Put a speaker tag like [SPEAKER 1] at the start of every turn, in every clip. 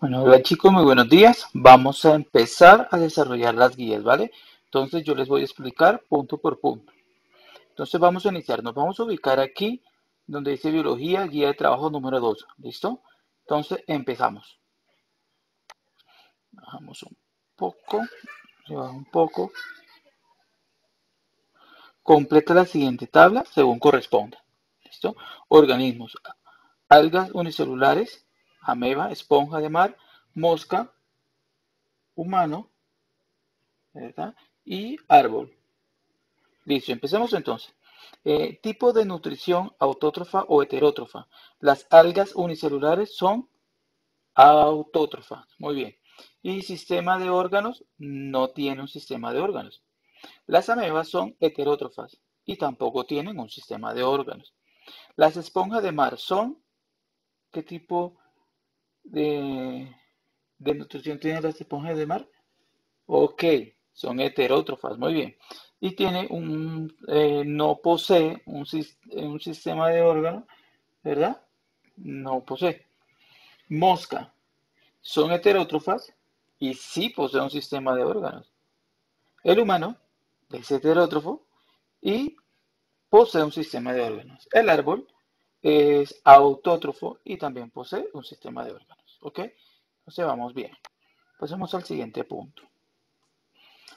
[SPEAKER 1] Bueno, hola chicos, muy buenos días. Vamos a empezar a desarrollar las guías, ¿vale? Entonces yo les voy a explicar punto por punto. Entonces vamos a iniciar. Nos vamos a ubicar aquí donde dice biología, guía de trabajo número 2. ¿Listo? Entonces empezamos. Bajamos un poco, se baja un poco. Completa la siguiente tabla según corresponda. ¿Listo? Organismos. Algas unicelulares, ameba, esponja de mar, mosca, humano, ¿verdad? Y árbol. Listo, empecemos entonces. Tipo de nutrición autótrofa o heterótrofa. Las algas unicelulares son autótrofas. Muy bien. Y sistema de órganos no tiene un sistema de órganos. Las amebas son heterótrofas y tampoco tienen un sistema de órganos. Las esponjas de mar son, ¿qué tipo de, de nutrición tienen las esponjas de mar? Ok, son heterótrofas, muy bien. Y no posee un sistema de órganos, ¿verdad? No posee. Mosca, son heterótrofas y sí posee un sistema de órganos. El humano es heterótrofo y posee un sistema de órganos. El árbol es autótrofo y también posee un sistema de órganos. ¿Ok? Entonces vamos bien. Pasemos al siguiente punto.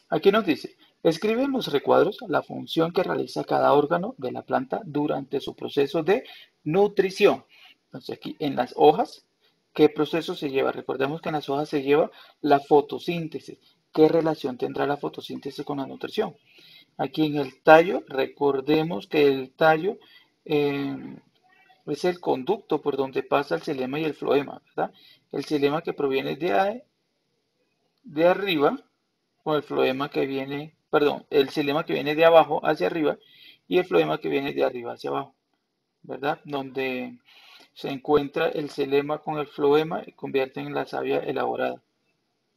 [SPEAKER 1] Aquí nos dice, escribe en los recuadros la función que realiza cada órgano de la planta durante su proceso de nutrición. Entonces aquí en las hojas, ¿qué proceso se lleva? Recordemos que en las hojas se lleva la fotosíntesis. ¿Qué relación tendrá la fotosíntesis con la nutrición? Aquí en el tallo, recordemos que el tallo eh, es el conducto por donde pasa el xilema y el floema, ¿verdad? El xilema que proviene de arriba con el floema que viene, perdón, el xilema que viene de abajo hacia arriba y el floema que viene de arriba hacia abajo, ¿verdad? Donde se encuentra el xilema con el floema y convierten en la savia elaborada.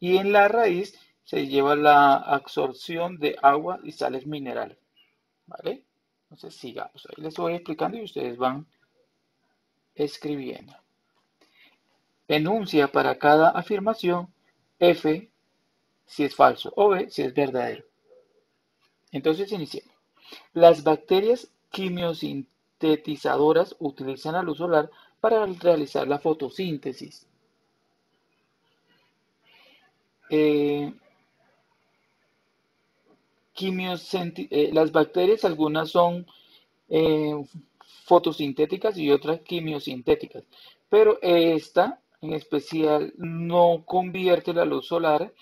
[SPEAKER 1] Y en la raíz se lleva la absorción de agua y sales minerales, ¿vale? Entonces sigamos, ahí les voy explicando y ustedes van escribiendo. Enuncia para cada afirmación F si es falso o B si es verdadero. Entonces iniciemos. Las bacterias quimiosintetizadoras utilizan la luz solar para realizar la fotosíntesis. Eh, las bacterias, algunas son eh, fotosintéticas y otras quimiosintéticas, pero esta en especial no convierte la luz solar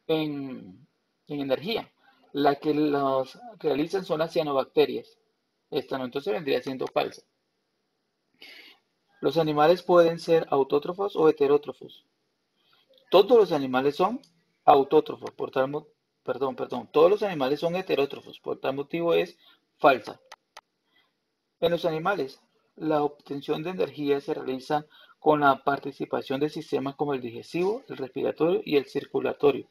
[SPEAKER 1] en energía. La que las realizan son las cianobacterias. Esta no, entonces vendría siendo falsa. Los animales pueden ser autótrofos o heterótrofos. Todos los animales son autótrofos, todos los animales son heterótrofos, por tal motivo es falsa. En los animales, la obtención de energía se realiza con la participación de sistemas como el digestivo, el respiratorio y el circulatorio.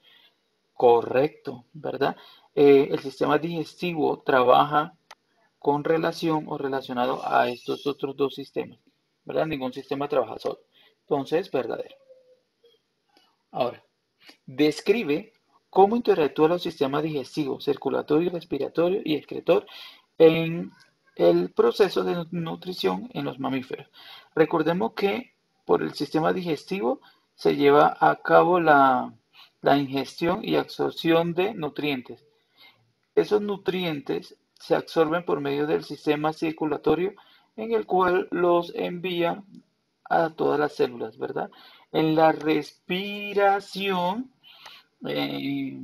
[SPEAKER 1] Correcto, ¿verdad? El sistema digestivo trabaja con relación o relacionado a estos otros dos sistemas, ¿verdad? Ningún sistema trabaja solo. Entonces, verdadero. Ahora, describe cómo interactúan los sistemas digestivo, circulatorio, respiratorio y excretor en el proceso de nutrición en los mamíferos. Recordemos que por el sistema digestivo se lleva a cabo la ingestión y absorción de nutrientes. Esos nutrientes se absorben por medio del sistema circulatorio en el cual los envía a todas las células, ¿verdad? En la respiración, eh,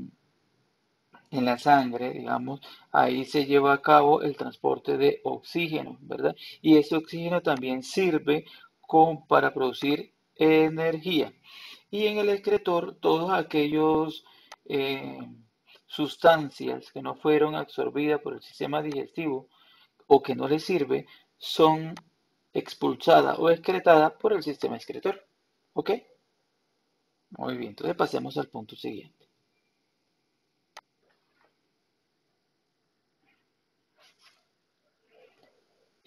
[SPEAKER 1] en la sangre, digamos, ahí se lleva a cabo el transporte de oxígeno, ¿verdad? Y ese oxígeno también sirve para producir energía. Y en el excretor, todos aquellos eh, sustancias que no fueron absorbidas por el sistema digestivo o que no les sirve, son expulsadas o excretadas por el sistema excretor. ¿Ok? Muy bien, entonces pasemos al punto siguiente.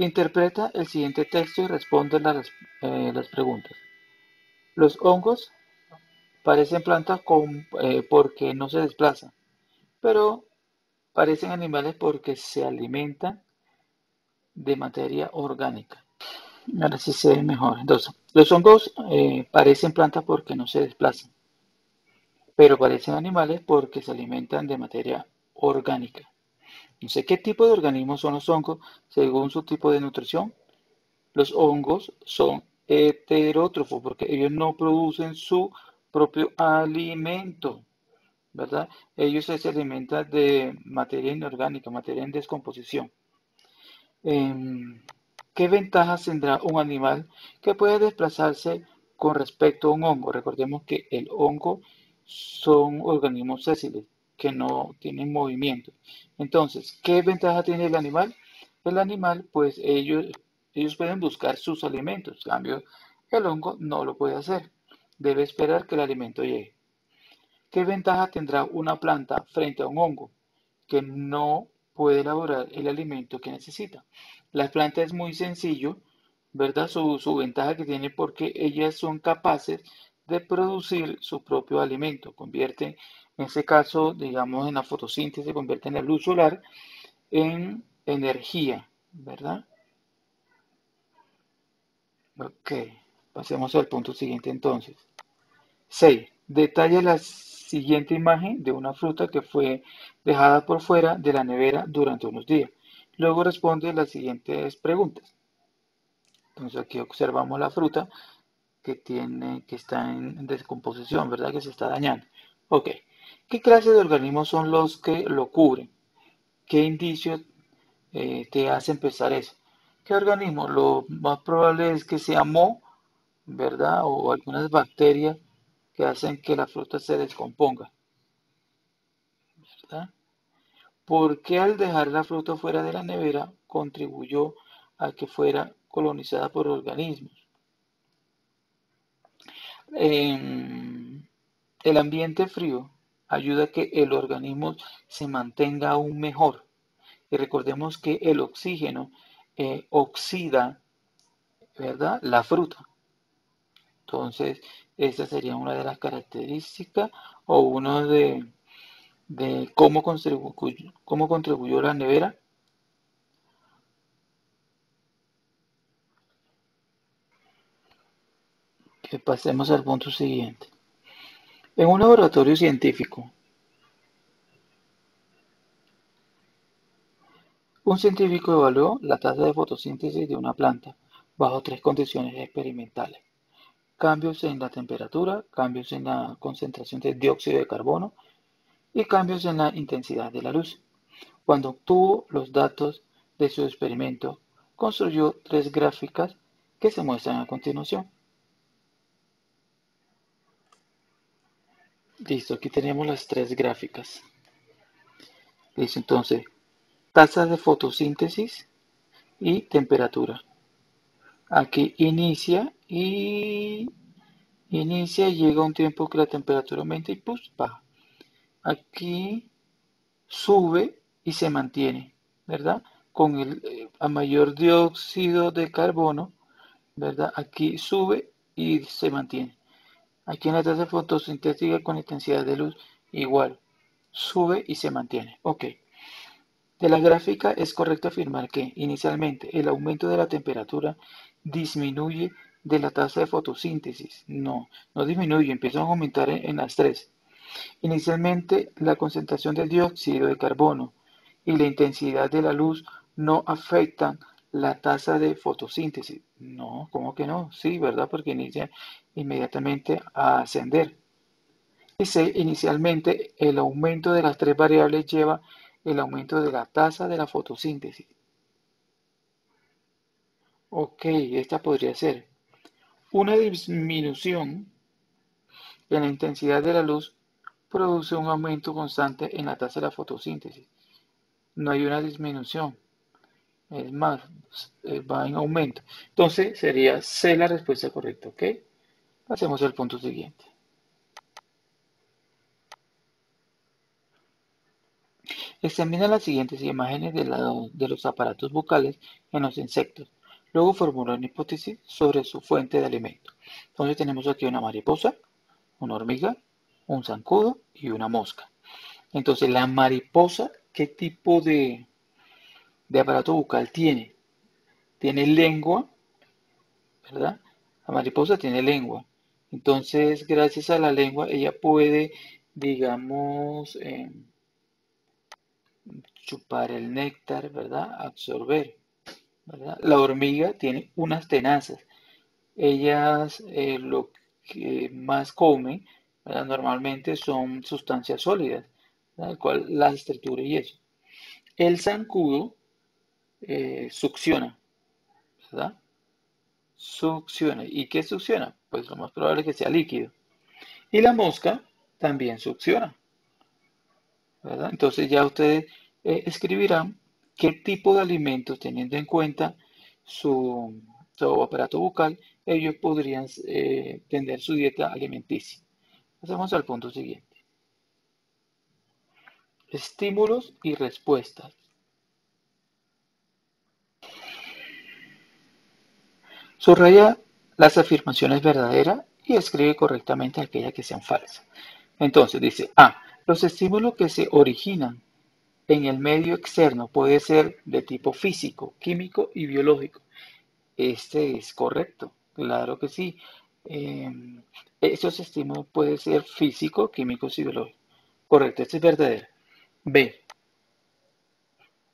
[SPEAKER 1] Interpreta el siguiente texto y responde las preguntas. Los hongos Parecen plantas porque no se desplazan, pero parecen animales porque se alimentan de materia orgánica. Ahora sí se ve mejor. Entonces, los hongos parecen plantas porque no se desplazan, pero parecen animales porque se alimentan de materia orgánica. No sé qué tipo de organismos son los hongos según su tipo de nutrición. Los hongos son heterótrofos porque ellos no producen su propio alimento, ¿verdad? Ellos se alimentan de materia inorgánica, materia en descomposición. ¿Qué ventajas tendrá un animal que puede desplazarse con respecto a un hongo? Recordemos que el hongo son organismos sésiles que no tienen movimiento. Entonces, ¿qué ventaja tiene el animal? El animal, pues ellos pueden buscar sus alimentos. En cambio, el hongo no lo puede hacer. Debe esperar que el alimento llegue. ¿Qué ventaja tendrá una planta frente a un hongo que no puede elaborar el alimento que necesita? La planta es muy sencillo, ¿verdad? Su ventaja que tiene porque ellas son capaces de producir su propio alimento. Convierten, en este caso, digamos, en la fotosíntesis, convierten la luz solar en energía, ¿verdad? Ok, pasemos al punto siguiente entonces. 6. Detalla la siguiente imagen de una fruta que fue dejada por fuera de la nevera durante unos días. Luego responde las siguientes preguntas. Entonces aquí observamos la fruta que está en descomposición, ¿verdad? Que se está dañando. Ok. ¿Qué clase de organismos son los que lo cubren? ¿Qué indicios te hacen pensar eso? ¿Qué organismo? Lo más probable es que sea moho, ¿verdad? O algunas bacterias que hacen que la fruta se descomponga, ¿verdad? ¿Por qué al dejar la fruta fuera de la nevera contribuyó a que fuera colonizada por organismos? El ambiente frío ayuda a que el organismo se mantenga aún mejor. Y recordemos que el oxígeno oxida, ¿verdad?, la fruta. Entonces, esa sería una de las características o uno de cómo contribuyó la nevera. Que pasemos al punto siguiente. En un laboratorio científico, un científico evaluó la tasa de fotosíntesis de una planta bajo tres condiciones experimentales: cambios en la temperatura, cambios en la concentración de dióxido de carbono y cambios en la intensidad de la luz. Cuando obtuvo los datos de su experimento, construyó tres gráficas que se muestran a continuación. Listo, aquí tenemos las tres gráficas. Listo, entonces, tasa de fotosíntesis y temperatura. Aquí inicia y llega un tiempo que la temperatura aumenta y pues baja. Aquí sube y se mantiene, ¿verdad? Con a mayor dióxido de carbono, ¿verdad? Aquí sube y se mantiene. Aquí en la tasa fotosintética con intensidad de luz igual, sube y se mantiene. Ok. De la gráfica es correcto afirmar que, inicialmente, el aumento de la temperatura disminuye de la tasa de fotosíntesis. No, no disminuye, empiezan a aumentar en las tres. Inicialmente, la concentración del dióxido de carbono y la intensidad de la luz no afectan la tasa de fotosíntesis. No, ¿cómo que no? Sí, ¿verdad? Porque inicia inmediatamente a ascender. Dice, inicialmente, el aumento de las tres variables lleva el aumento de la tasa de la fotosíntesis. Ok, esta podría ser una disminución en la intensidad de la luz produce un aumento constante en la tasa de la fotosíntesis. No hay una disminución, es más, va en aumento. Entonces sería C la respuesta correcta, ¿ok? Pasemos al punto siguiente. Examina las siguientes imágenes de los aparatos bucales en los insectos. Luego formula una hipótesis sobre su fuente de alimento. Entonces tenemos aquí una mariposa, una hormiga, un zancudo y una mosca. Entonces, la mariposa, ¿qué tipo de aparato bucal tiene? Tiene lengua, ¿verdad? La mariposa tiene lengua. Entonces, gracias a la lengua, ella puede, digamos, chupar el néctar, ¿verdad? Absorber, ¿verdad? La hormiga tiene unas tenazas. Ellas lo que más comen, ¿verdad? Normalmente son sustancias sólidas, ¿verdad? El cual las tritura y eso. El zancudo succiona, ¿verdad? Succiona. ¿Y qué succiona? Pues lo más probable es que sea líquido. Y la mosca también succiona, ¿verdad? Entonces ya ustedes escribirán qué tipo de alimentos, teniendo en cuenta su, su aparato bucal, ellos podrían tener su dieta alimenticia. Pasamos al punto siguiente. Estímulos y respuestas. Subraya las afirmaciones verdaderas y escribe correctamente aquellas que sean falsas. Entonces dice, los estímulos que se originan en el medio externo puede ser de tipo físico, químico y biológico. Este es correcto, claro que sí. Eh, Esos estímulos pueden ser físicos, químicos y biológicos. Correcto, este es verdadero. B.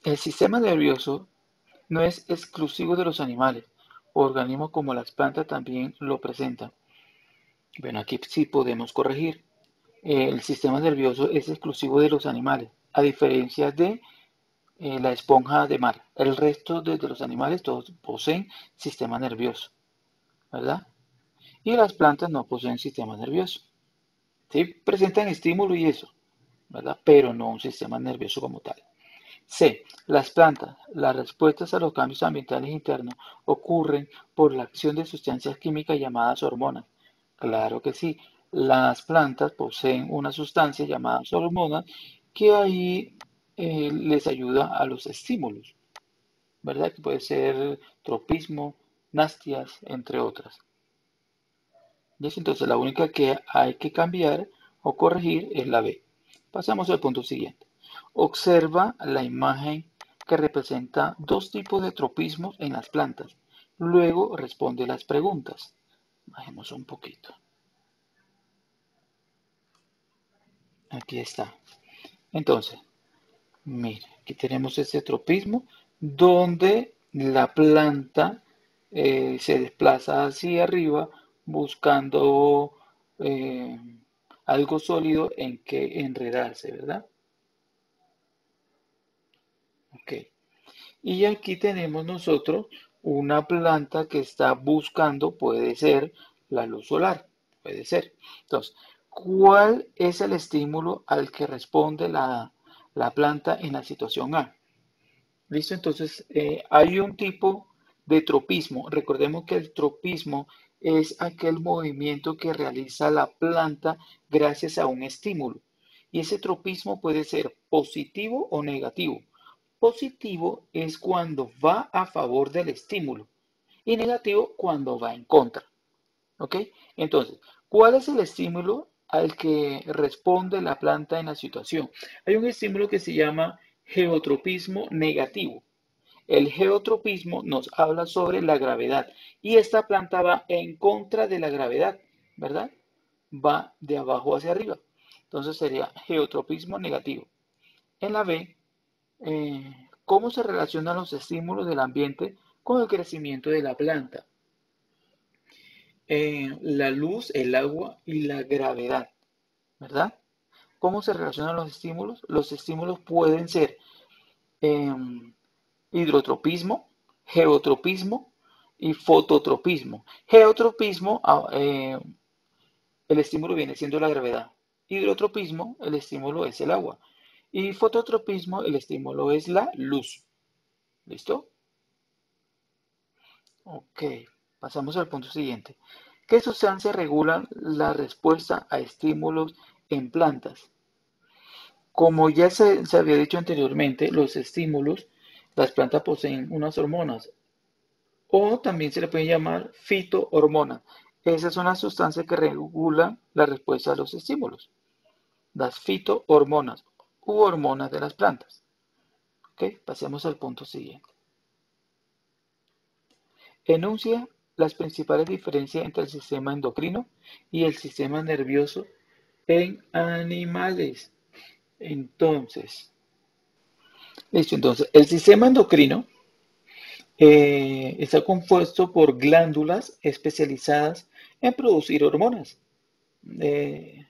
[SPEAKER 1] El sistema nervioso no es exclusivo de los animales. Organismos como las plantas también lo presentan. Bueno, aquí sí podemos corregir. El sistema nervioso es exclusivo de los animales, a diferencia de la esponja de mar. El resto de los animales todos poseen sistema nervioso, ¿verdad? Y las plantas no poseen sistema nervioso. Sí presentan estímulo y eso, ¿verdad? Pero no un sistema nervioso como tal. C. Las plantas. Las respuestas a los cambios ambientales internos ocurren por la acción de sustancias químicas llamadas hormonas. Claro que sí. Las plantas poseen una sustancia llamada hormonas que ahí les ayuda a los estímulos, ¿verdad? Que puede ser tropismo, nastias, entre otras. ¿Listo? Entonces la única que hay que cambiar o corregir es la B. Pasamos al punto siguiente. Observa la imagen que representa dos tipos de tropismos en las plantas. Luego responde las preguntas. Bajemos un poquito. Aquí está. Entonces, mire, aquí tenemos este tropismo donde la planta se desplaza hacia arriba buscando eh, algo sólido en que enredarse, ¿verdad? Ok. Y aquí tenemos nosotros una planta que está buscando, puede ser la luz solar, puede ser. Entonces, ¿cuál es el estímulo al que responde la planta en la situación A? ¿Listo? Entonces, hay un tipo de tropismo. Recordemos que el tropismo es aquel movimiento que realiza la planta gracias a un estímulo. Y ese tropismo puede ser positivo o negativo. Positivo es cuando va a favor del estímulo y negativo cuando va en contra. ¿Ok? Entonces, ¿cuál es el estímulo al que responde la planta en la situación? Hay un estímulo que se llama geotropismo negativo. El geotropismo nos habla sobre la gravedad y esta planta va en contra de la gravedad, ¿verdad? Va de abajo hacia arriba. Entonces sería geotropismo negativo. En la B, ¿cómo se relacionan los estímulos del ambiente con el crecimiento de la planta? La luz, el agua y la gravedad, ¿verdad? ¿Cómo se relacionan los estímulos? Los estímulos pueden ser eh, hidrotropismo, geotropismo y fototropismo. Geotropismo, el estímulo viene siendo la gravedad. Hidrotropismo, el estímulo es el agua. Y fototropismo, el estímulo es la luz. ¿Listo? Ok, pasamos al punto siguiente. ¿Qué sustancias regulan la respuesta a estímulos en plantas? Como ya se había dicho anteriormente, los estímulos, las plantas poseen unas hormonas o también se le puede llamar fitohormonas. Esas son las sustancias que regulan la respuesta a los estímulos, las fitohormonas u hormonas de las plantas. ¿Ok? Pasemos al punto siguiente. Enuncia las principales diferencias entre el sistema endocrino y el sistema nervioso en animales. Entonces, el sistema endocrino está compuesto por glándulas especializadas en producir hormonas. Eh,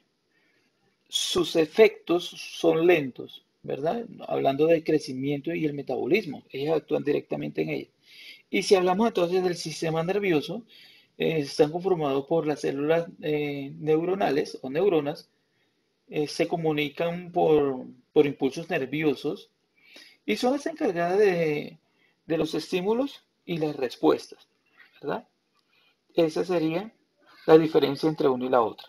[SPEAKER 1] Sus efectos son lentos, ¿verdad? Hablando del crecimiento y el metabolismo, ellas actúan directamente en ella. Y si hablamos entonces del sistema nervioso, están conformados por las células neuronales o neuronas, se comunican por impulsos nerviosos y son las encargadas de los estímulos y las respuestas, ¿verdad? Esa sería la diferencia entre una y la otra.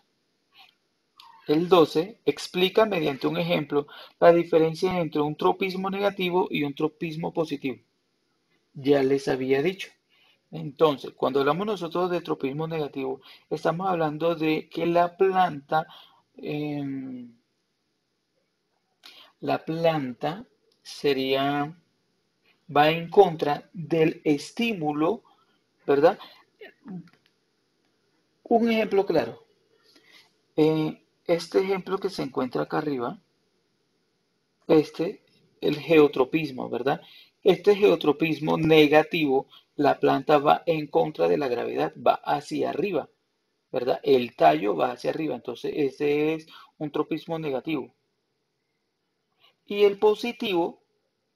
[SPEAKER 1] El 12 explica mediante un ejemplo la diferencia entre un tropismo negativo y un tropismo positivo. Ya les había dicho. Entonces, cuando hablamos nosotros de tropismo negativo, estamos hablando de que la planta sería, va en contra del estímulo, ¿verdad? Un ejemplo claro. Este ejemplo que se encuentra acá arriba, el geotropismo, ¿verdad? Este geotropismo negativo, la planta va en contra de la gravedad, va hacia arriba, ¿verdad? El tallo va hacia arriba, entonces ese es un tropismo negativo. Y el positivo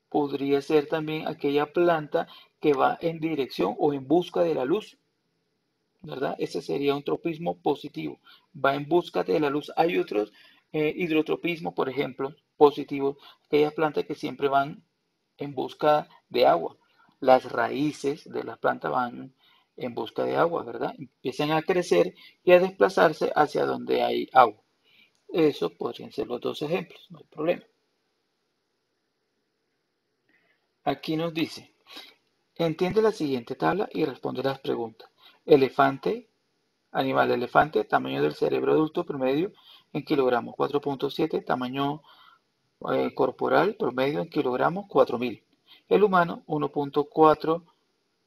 [SPEAKER 1] podría ser también aquella planta que va en dirección o en busca de la luz, ¿verdad? Ese sería un tropismo positivo, va en busca de la luz. Hay otros hidrotropismos, por ejemplo, positivos, aquellas plantas que siempre van en busca de agua. Las raíces de las plantas van en busca de agua, ¿verdad? Empiezan a crecer y a desplazarse hacia donde hay agua. Eso podrían ser los dos ejemplos, no hay problema. Aquí nos dice, entiende la siguiente tabla y responde las preguntas. Elefante, animal elefante, tamaño del cerebro adulto promedio en kilogramos 4.7, tamaño corporal promedio en kilogramos 4.000. El humano 1.4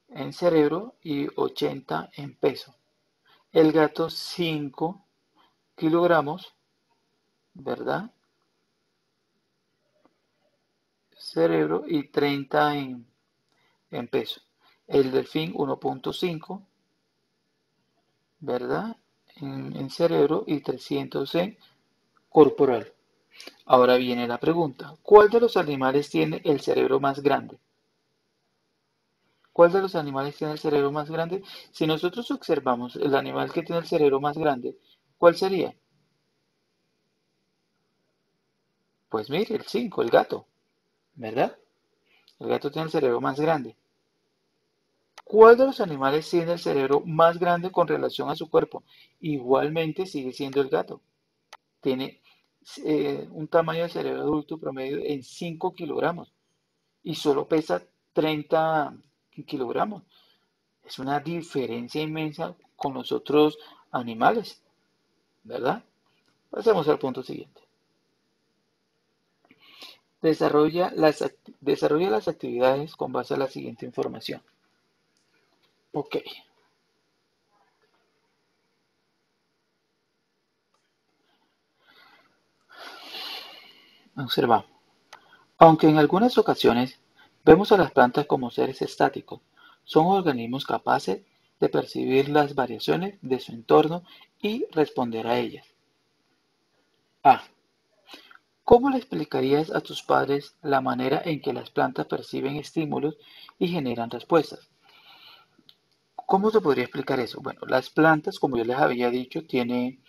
[SPEAKER 1] en cerebro y 80 en peso. El gato 5 kilogramos, ¿verdad? Cerebro y 30 en peso. El delfín 1.5, ¿verdad? En cerebro y 300 en corporal. Ahora viene la pregunta, ¿cuál de los animales tiene el cerebro más grande? ¿Cuál de los animales tiene el cerebro más grande? Si nosotros observamos el animal que tiene el cerebro más grande, ¿cuál sería? Pues mire, el 5, el gato, ¿verdad? El gato tiene el cerebro más grande. ¿Cuál de los animales tiene el cerebro más grande con relación a su cuerpo? Igualmente sigue siendo el gato. Tiene un tamaño de cerebro adulto promedio en 5 kilogramos y solo pesa 30 kilogramos. Es una diferencia inmensa con los otros animales, ¿verdad? Pasemos al punto siguiente. Desarrolla las actividades con base a la siguiente información. Ok. Observamos. Aunque en algunas ocasiones vemos a las plantas como seres estáticos, son organismos capaces de percibir las variaciones de su entorno y responder a ellas. A. ¿Cómo le explicarías a tus padres la manera en que las plantas perciben estímulos y generan respuestas? ¿Cómo se podría explicar eso? Bueno, las plantas, como yo les había dicho, tienen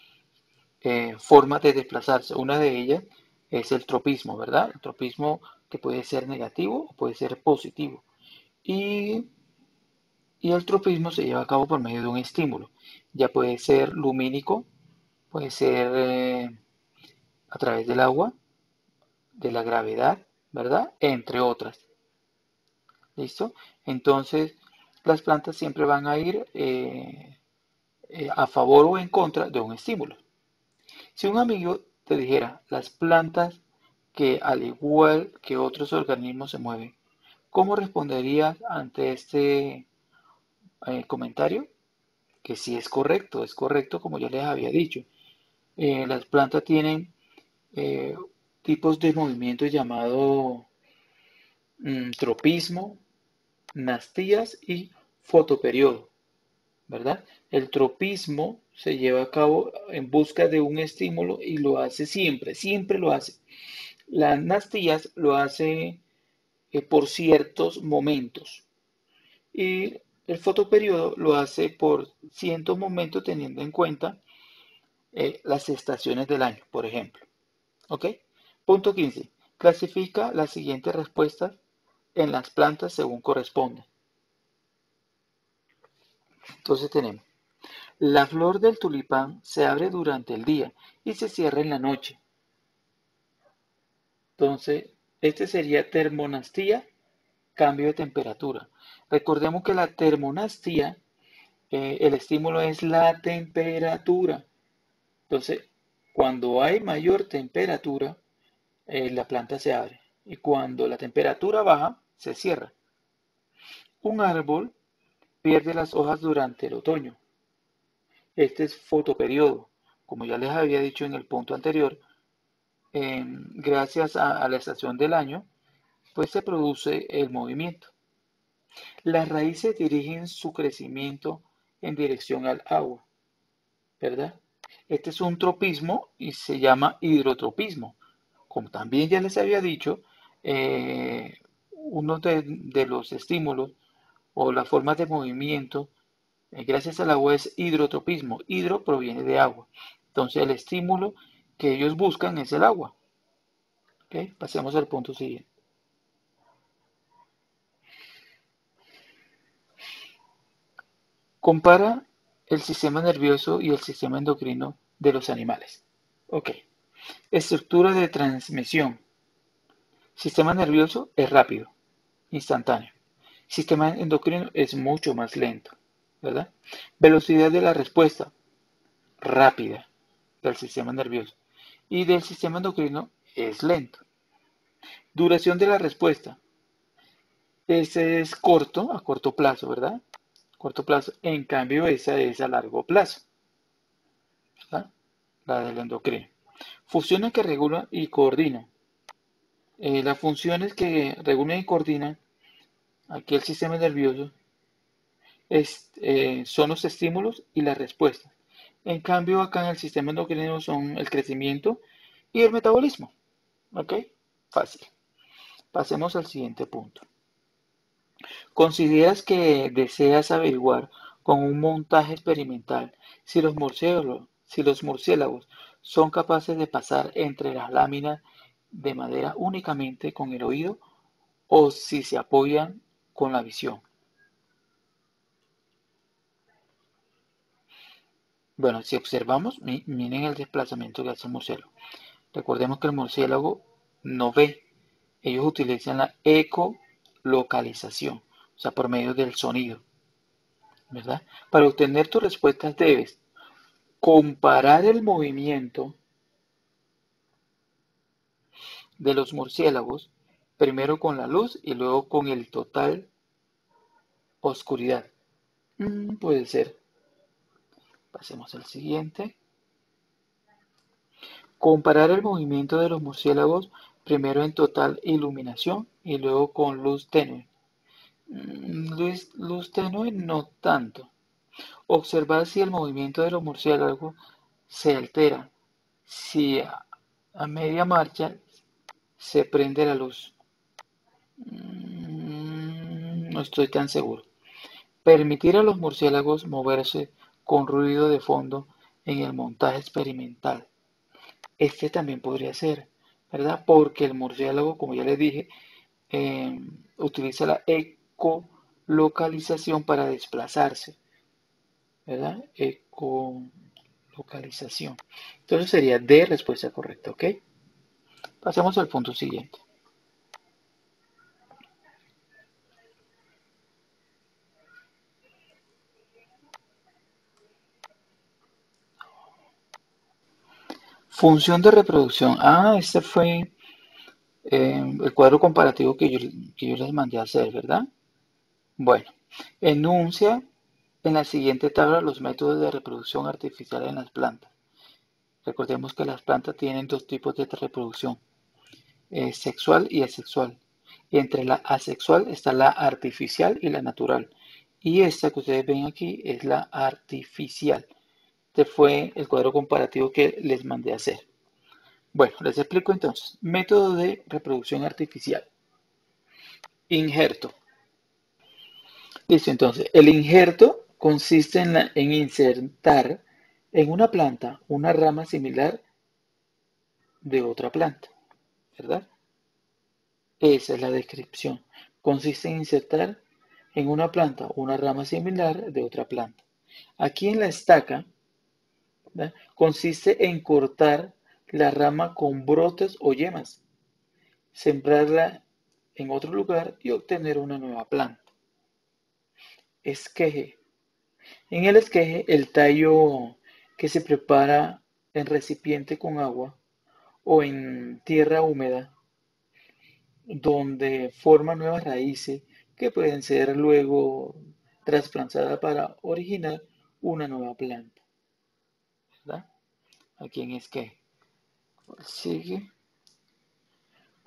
[SPEAKER 1] formas de desplazarse. Una de ellas es el tropismo, ¿verdad? El tropismo que puede ser negativo o puede ser positivo. Y, y el tropismo se lleva a cabo por medio de un estímulo. Ya puede ser lumínico, puede ser a través del agua, de la gravedad, ¿verdad? Entre otras. ¿Listo? Entonces, las plantas siempre van a ir a favor o en contra de un estímulo. Si un amigo te dijera las plantas que al igual que otros organismos se mueven, ¿cómo responderías ante este comentario? Que sí es correcto como ya les había dicho. Las plantas tienen eh, tipos de movimiento llamado tropismo, nastías y fotoperiodo, ¿verdad? El tropismo se lleva a cabo en busca de un estímulo y lo hace siempre, siempre lo hace. Las nastías lo hace por ciertos momentos y el fotoperiodo lo hace por ciertos momentos teniendo en cuenta las estaciones del año, por ejemplo. ¿Ok? Punto 15. Clasifica las siguientes respuestas en las plantas según corresponde. Entonces tenemos, la flor del tulipán se abre durante el día y se cierra en la noche. Entonces, este sería termonastía, cambio de temperatura. Recordemos que la termonastía, el estímulo es la temperatura. Entonces, cuando hay mayor temperatura, la planta se abre. Y cuando la temperatura baja, se cierra. Un árbol pierde las hojas durante el otoño. Este es fotoperiodo. Como ya les había dicho en el punto anterior, gracias a la estación del año, pues se produce el movimiento. Las raíces dirigen su crecimiento en dirección al agua, ¿verdad? Este es un tropismo y se llama hidrotropismo. Como también ya les había dicho, uno de los estímulos o las formas de movimiento gracias al agua es hidrotropismo. Hidro proviene de agua. Entonces el estímulo que ellos buscan es el agua. ¿Okay? Pasemos al punto siguiente. Compara el sistema nervioso y el sistema endocrino de los animales. Ok. Estructura de transmisión. Sistema nervioso es rápido, instantáneo. Sistema endocrino es mucho más lento, ¿verdad? Velocidad de la respuesta, rápida, del sistema nervioso. Y del sistema endocrino es lento. Duración de la respuesta. Ese es corto, a corto plazo, ¿verdad? Corto plazo. En cambio, esa es a largo plazo, ¿verdad? La del endocrino. Funciones que regulan y coordinan. Las funciones que regulan y coordinan aquí el sistema nervioso son los estímulos y las respuestas. En cambio, acá en el sistema endocrino son el crecimiento y el metabolismo. ¿Ok? Fácil. Pasemos al siguiente punto. ¿Consideras que deseas averiguar con un montaje experimental si los murciélagos son capaces de pasar entre las láminas de madera únicamente con el oído o si se apoyan con la visión? Bueno, si observamos, miren el desplazamiento que hace el murciélago. Recordemos que el murciélago no ve. Ellos utilizan la ecolocalización, o sea, por medio del sonido, ¿verdad? Para obtener tus respuestas debes comparar el movimiento de los murciélagos, primero con la luz y luego con el total oscuridad. Puede ser. Pasemos al siguiente. Comparar el movimiento de los murciélagos primero en total iluminación y luego con luz tenue. Luz tenue no tanto. Observar si el movimiento de los murciélagos se altera, si a media marcha se prende la luz. No estoy tan seguro. Permitir a los murciélagos moverse con ruido de fondo en el montaje experimental. Este también podría ser, ¿verdad? Porque el murciélago, como ya les dije, utiliza la ecolocalización para desplazarse, ¿verdad? Ecolocalización. Entonces sería D respuesta correcta, ¿ok? Pasemos al punto siguiente. Función de reproducción. Este fue el cuadro comparativo que yo les mandé a hacer, ¿verdad? Bueno, enuncia en la siguiente tabla los métodos de reproducción artificial en las plantas. Recordemos que las plantas tienen dos tipos de reproducción, sexual y asexual. Y entre la asexual está la artificial y la natural. Y esta que ustedes ven aquí es la artificial. Este fue el cuadro comparativo que les mandé a hacer. Bueno, les explico entonces. Método de reproducción artificial. Injerto. Listo, entonces, el injerto consiste en insertar en una planta una rama similar de otra planta, ¿verdad? Esa es la descripción. Consiste en insertar en una planta una rama similar de otra planta. Aquí en la estaca, ¿verdad? Consiste en cortar la rama con brotes o yemas, sembrarla en otro lugar y obtener una nueva planta. Esqueje. En el esqueje, el tallo que se prepara en recipiente con agua o en tierra húmeda, donde forma nuevas raíces que pueden ser luego trasplantadas para originar una nueva planta, ¿verdad? Aquí en esqueje. Sigue.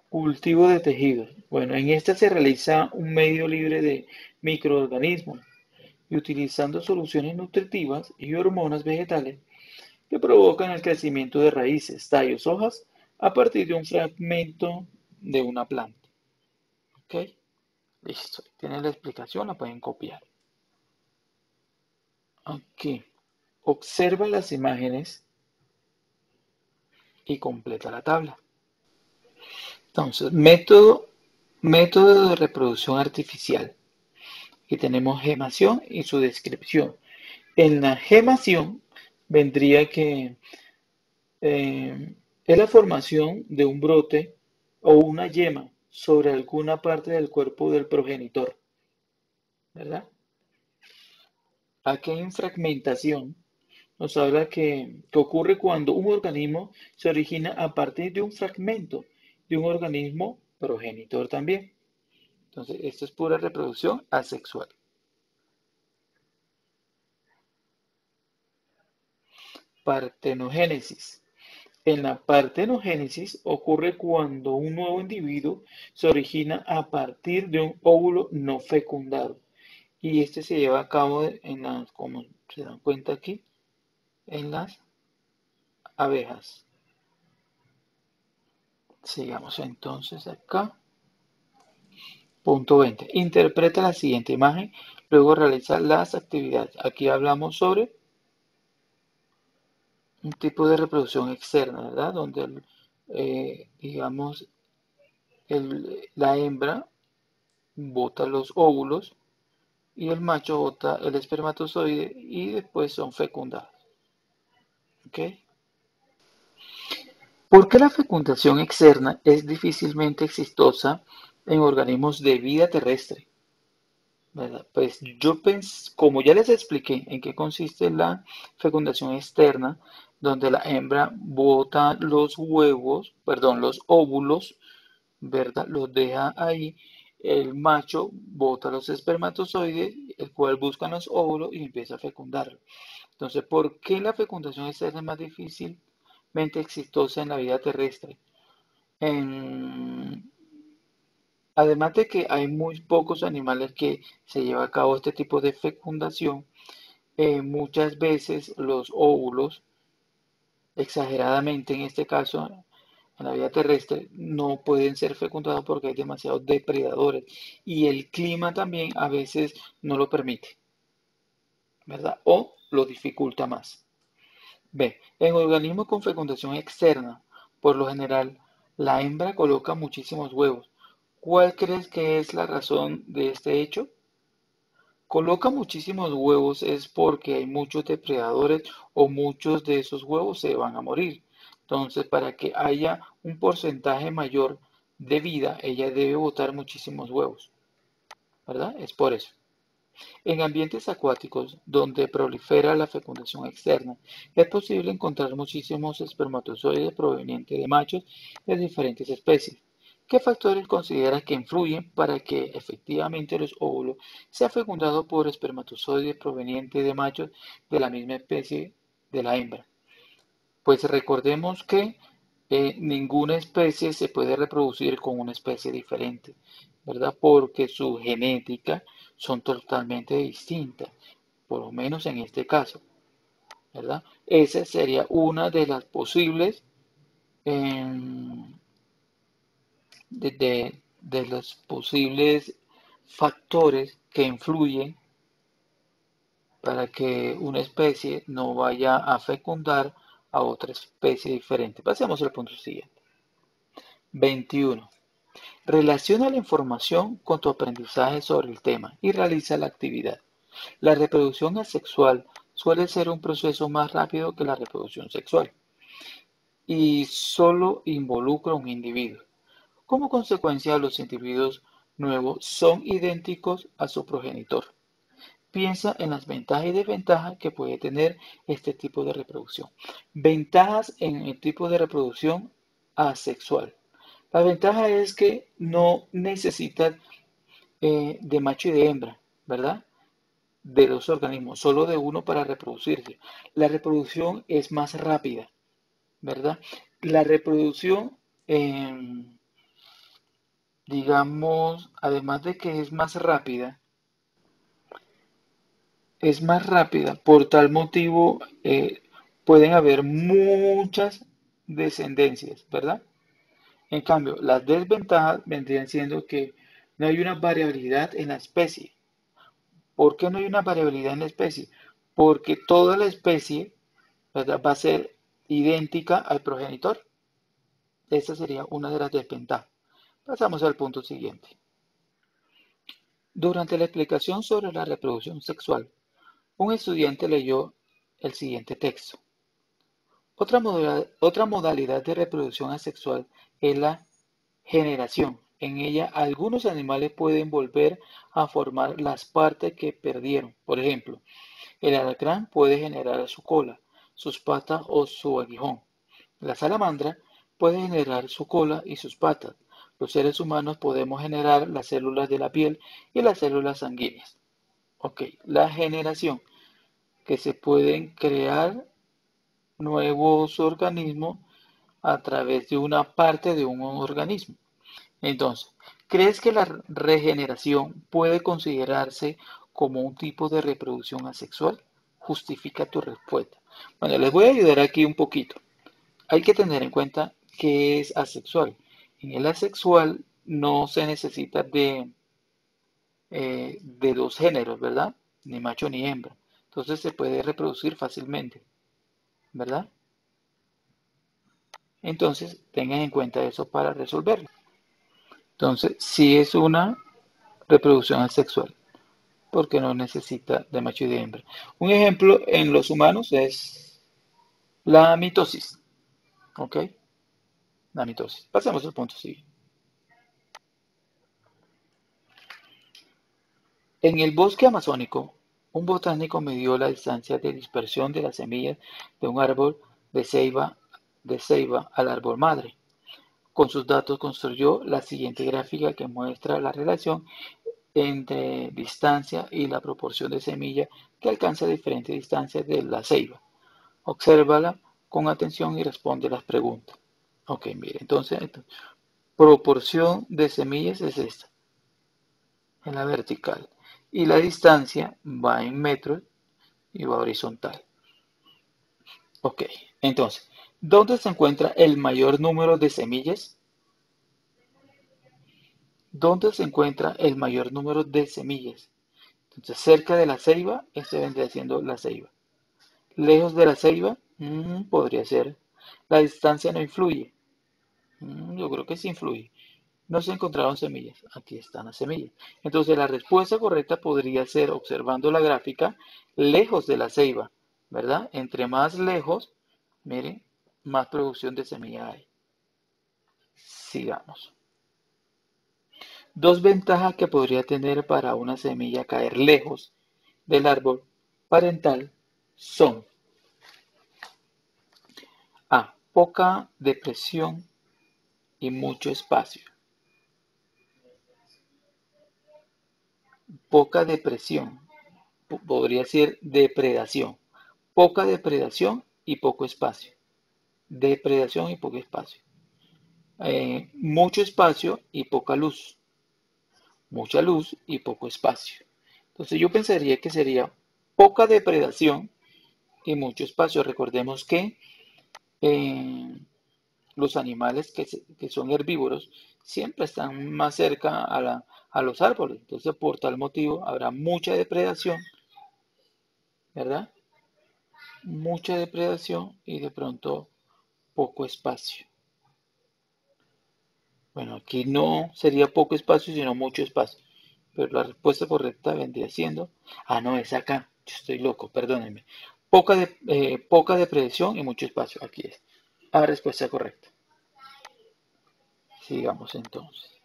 [SPEAKER 1] Cultivo de tejidos. Bueno, en esta se realiza un medio libre de microorganismos y utilizando soluciones nutritivas y hormonas vegetales que provocan el crecimiento de raíces, tallos, hojas a partir de un fragmento de una planta. ¿Ok? Listo. Tienen la explicación, la pueden copiar. Aquí. Observa las imágenes y completa la tabla. Entonces, método de reproducción artificial. Aquí tenemos gemación y su descripción. En la gemación vendría que es la formación de un brote o una yema sobre alguna parte del cuerpo del progenitor, ¿verdad? Aquí hay una fragmentación. Nos habla que ocurre cuando un organismo se origina a partir de un fragmento de un organismo progenitor también. Entonces, esto es pura reproducción asexual. Partenogénesis. En la partenogénesis ocurre cuando un nuevo individuo se origina a partir de un óvulo no fecundado. Y este se lleva a cabo como se dan cuenta aquí, en las abejas. Sigamos entonces acá. Punto 20. Interpreta la siguiente imagen, luego realiza las actividades. Aquí hablamos sobre un tipo de reproducción externa, ¿verdad? Donde, digamos, la hembra bota los óvulos y el macho bota el espermatozoide y después son fecundados. ¿Ok? ¿Por qué la fecundación externa es difícilmente exitosa en organismos de vida terrestre? ¿Verdad? Pues como ya les expliqué en qué consiste la fecundación externa, donde la hembra bota los huevos, perdón, los óvulos, ¿verdad? Los deja ahí, el macho bota los espermatozoides, el cual busca los óvulos y empieza a fecundarlo. Entonces, ¿por qué la fecundación externa es más difícilmente exitosa en la vida terrestre? En, Además de que hay muy pocos animales que se lleva a cabo este tipo de fecundación, muchas veces los óvulos, exageradamente en este caso, en la vida terrestre, no pueden ser fecundados porque hay demasiados depredadores y el clima también a veces no lo permite, ¿verdad? O lo dificulta más. B. En organismos con fecundación externa, por lo general, la hembra coloca muchísimos huevos. ¿Cuál crees que es la razón de este hecho? Coloca muchísimos huevos es porque hay muchos depredadores o muchos de esos huevos se van a morir. Entonces, para que haya un porcentaje mayor de vida, ella debe botar muchísimos huevos, ¿verdad? Es por eso. En ambientes acuáticos donde prolifera la fecundación externa, es posible encontrar muchísimos espermatozoides provenientes de machos de diferentes especies. ¿Qué factores considera que influyen para que efectivamente los óvulos sean fecundados por espermatozoides provenientes de machos de la misma especie de la hembra? Pues recordemos que ninguna especie se puede reproducir con una especie diferente, ¿verdad? Porque su genética son totalmente distintas, por lo menos en este caso, ¿verdad? Esa sería una de las posibles, em, de los posibles factores que influyen para que una especie no vaya a fecundar a otra especie diferente. Pasemos al punto siguiente. 21. Relaciona la información con tu aprendizaje sobre el tema y realiza la actividad. La reproducción asexual suele ser un proceso más rápido que la reproducción sexual y solo involucra a un individuo. Como consecuencia, los individuos nuevos son idénticos a su progenitor. Piensa en las ventajas y desventajas que puede tener este tipo de reproducción. Ventajas en el tipo de reproducción asexual. La ventaja es que no necesitas de macho y de hembra, ¿verdad? De dos organismos, solo de uno para reproducirse. La reproducción es más rápida, ¿verdad? La reproducción, digamos, además de que es más rápida, por tal motivo pueden haber muchas descendencias, ¿verdad? En cambio, las desventajas vendrían siendo que no hay una variabilidad en la especie. ¿Por qué no hay una variabilidad en la especie? Porque toda la especie, ¿verdad?, va a ser idéntica al progenitor. Esa sería una de las desventajas. Pasamos al punto siguiente. Durante la explicación sobre la reproducción sexual, un estudiante leyó el siguiente texto. Otra modalidad de reproducción asexual es la generación. En ella, algunos animales pueden volver a formar las partes que perdieron. Por ejemplo, el alacrán puede generar su cola, sus patas o su aguijón. La salamandra puede generar su cola y sus patas. Los seres humanos podemos generar las células de la piel y las células sanguíneas. Ok, la generación, que se pueden crear nuevos organismos a través de una parte de un organismo. Entonces, ¿crees que la regeneración puede considerarse como un tipo de reproducción asexual? Justifica tu respuesta. Bueno, les voy a ayudar aquí un poquito. Hay que tener en cuenta qué es asexual. En el asexual no se necesita de dos géneros, ¿verdad? Ni macho ni hembra. Entonces se puede reproducir fácilmente, ¿verdad? Entonces tengan en cuenta eso para resolverlo. Entonces, si es una reproducción asexual, porque no necesita de macho y de hembra. Un ejemplo en los humanos es la mitosis, ¿ok? La mitosis. Pasemos al punto siguiente. En el bosque amazónico, un botánico midió la distancia de dispersión de las semillas de un árbol de ceiba al árbol madre. Con sus datos construyó la siguiente gráfica que muestra la relación entre distancia y la proporción de semilla que alcanza diferentes distancias de la ceiba. Obsérvala con atención y responde las preguntas. Ok, mire, entonces, proporción de semillas es esta, en la vertical. Y la distancia va en metros y va horizontal. Ok, entonces, ¿dónde se encuentra el mayor número de semillas? ¿Dónde se encuentra el mayor número de semillas? Entonces, cerca de la ceiba, este vendría siendo la ceiba. Lejos de la ceiba, podría ser. La distancia no influye. Yo creo que sí influye. No se encontraron semillas. Aquí están las semillas. Entonces la respuesta correcta podría ser, observando la gráfica, lejos de la ceiba, ¿verdad? Entre más lejos, miren, más producción de semilla hay. Sigamos. Dos ventajas que podría tener para una semilla caer lejos del árbol parental son: A. Poca depresión y mucho espacio. Poca depresión, podría ser depredación. Poca depredación y poco espacio. Depredación y poco espacio. Mucho espacio y poca luz. Mucha luz y poco espacio. Entonces yo pensaría que sería poca depredación y mucho espacio. Recordemos que eh, los animales que son herbívoros siempre están más cerca a los árboles. Entonces por tal motivo habrá mucha depredación, ¿verdad? Mucha depredación y de pronto poco espacio. Bueno, aquí no sería poco espacio, sino mucho espacio. Pero la respuesta correcta vendría siendo, no, es acá. Yo estoy loco, perdónenme. Poca depredación y mucho espacio. Aquí es. Respuesta correcta. Sigamos entonces.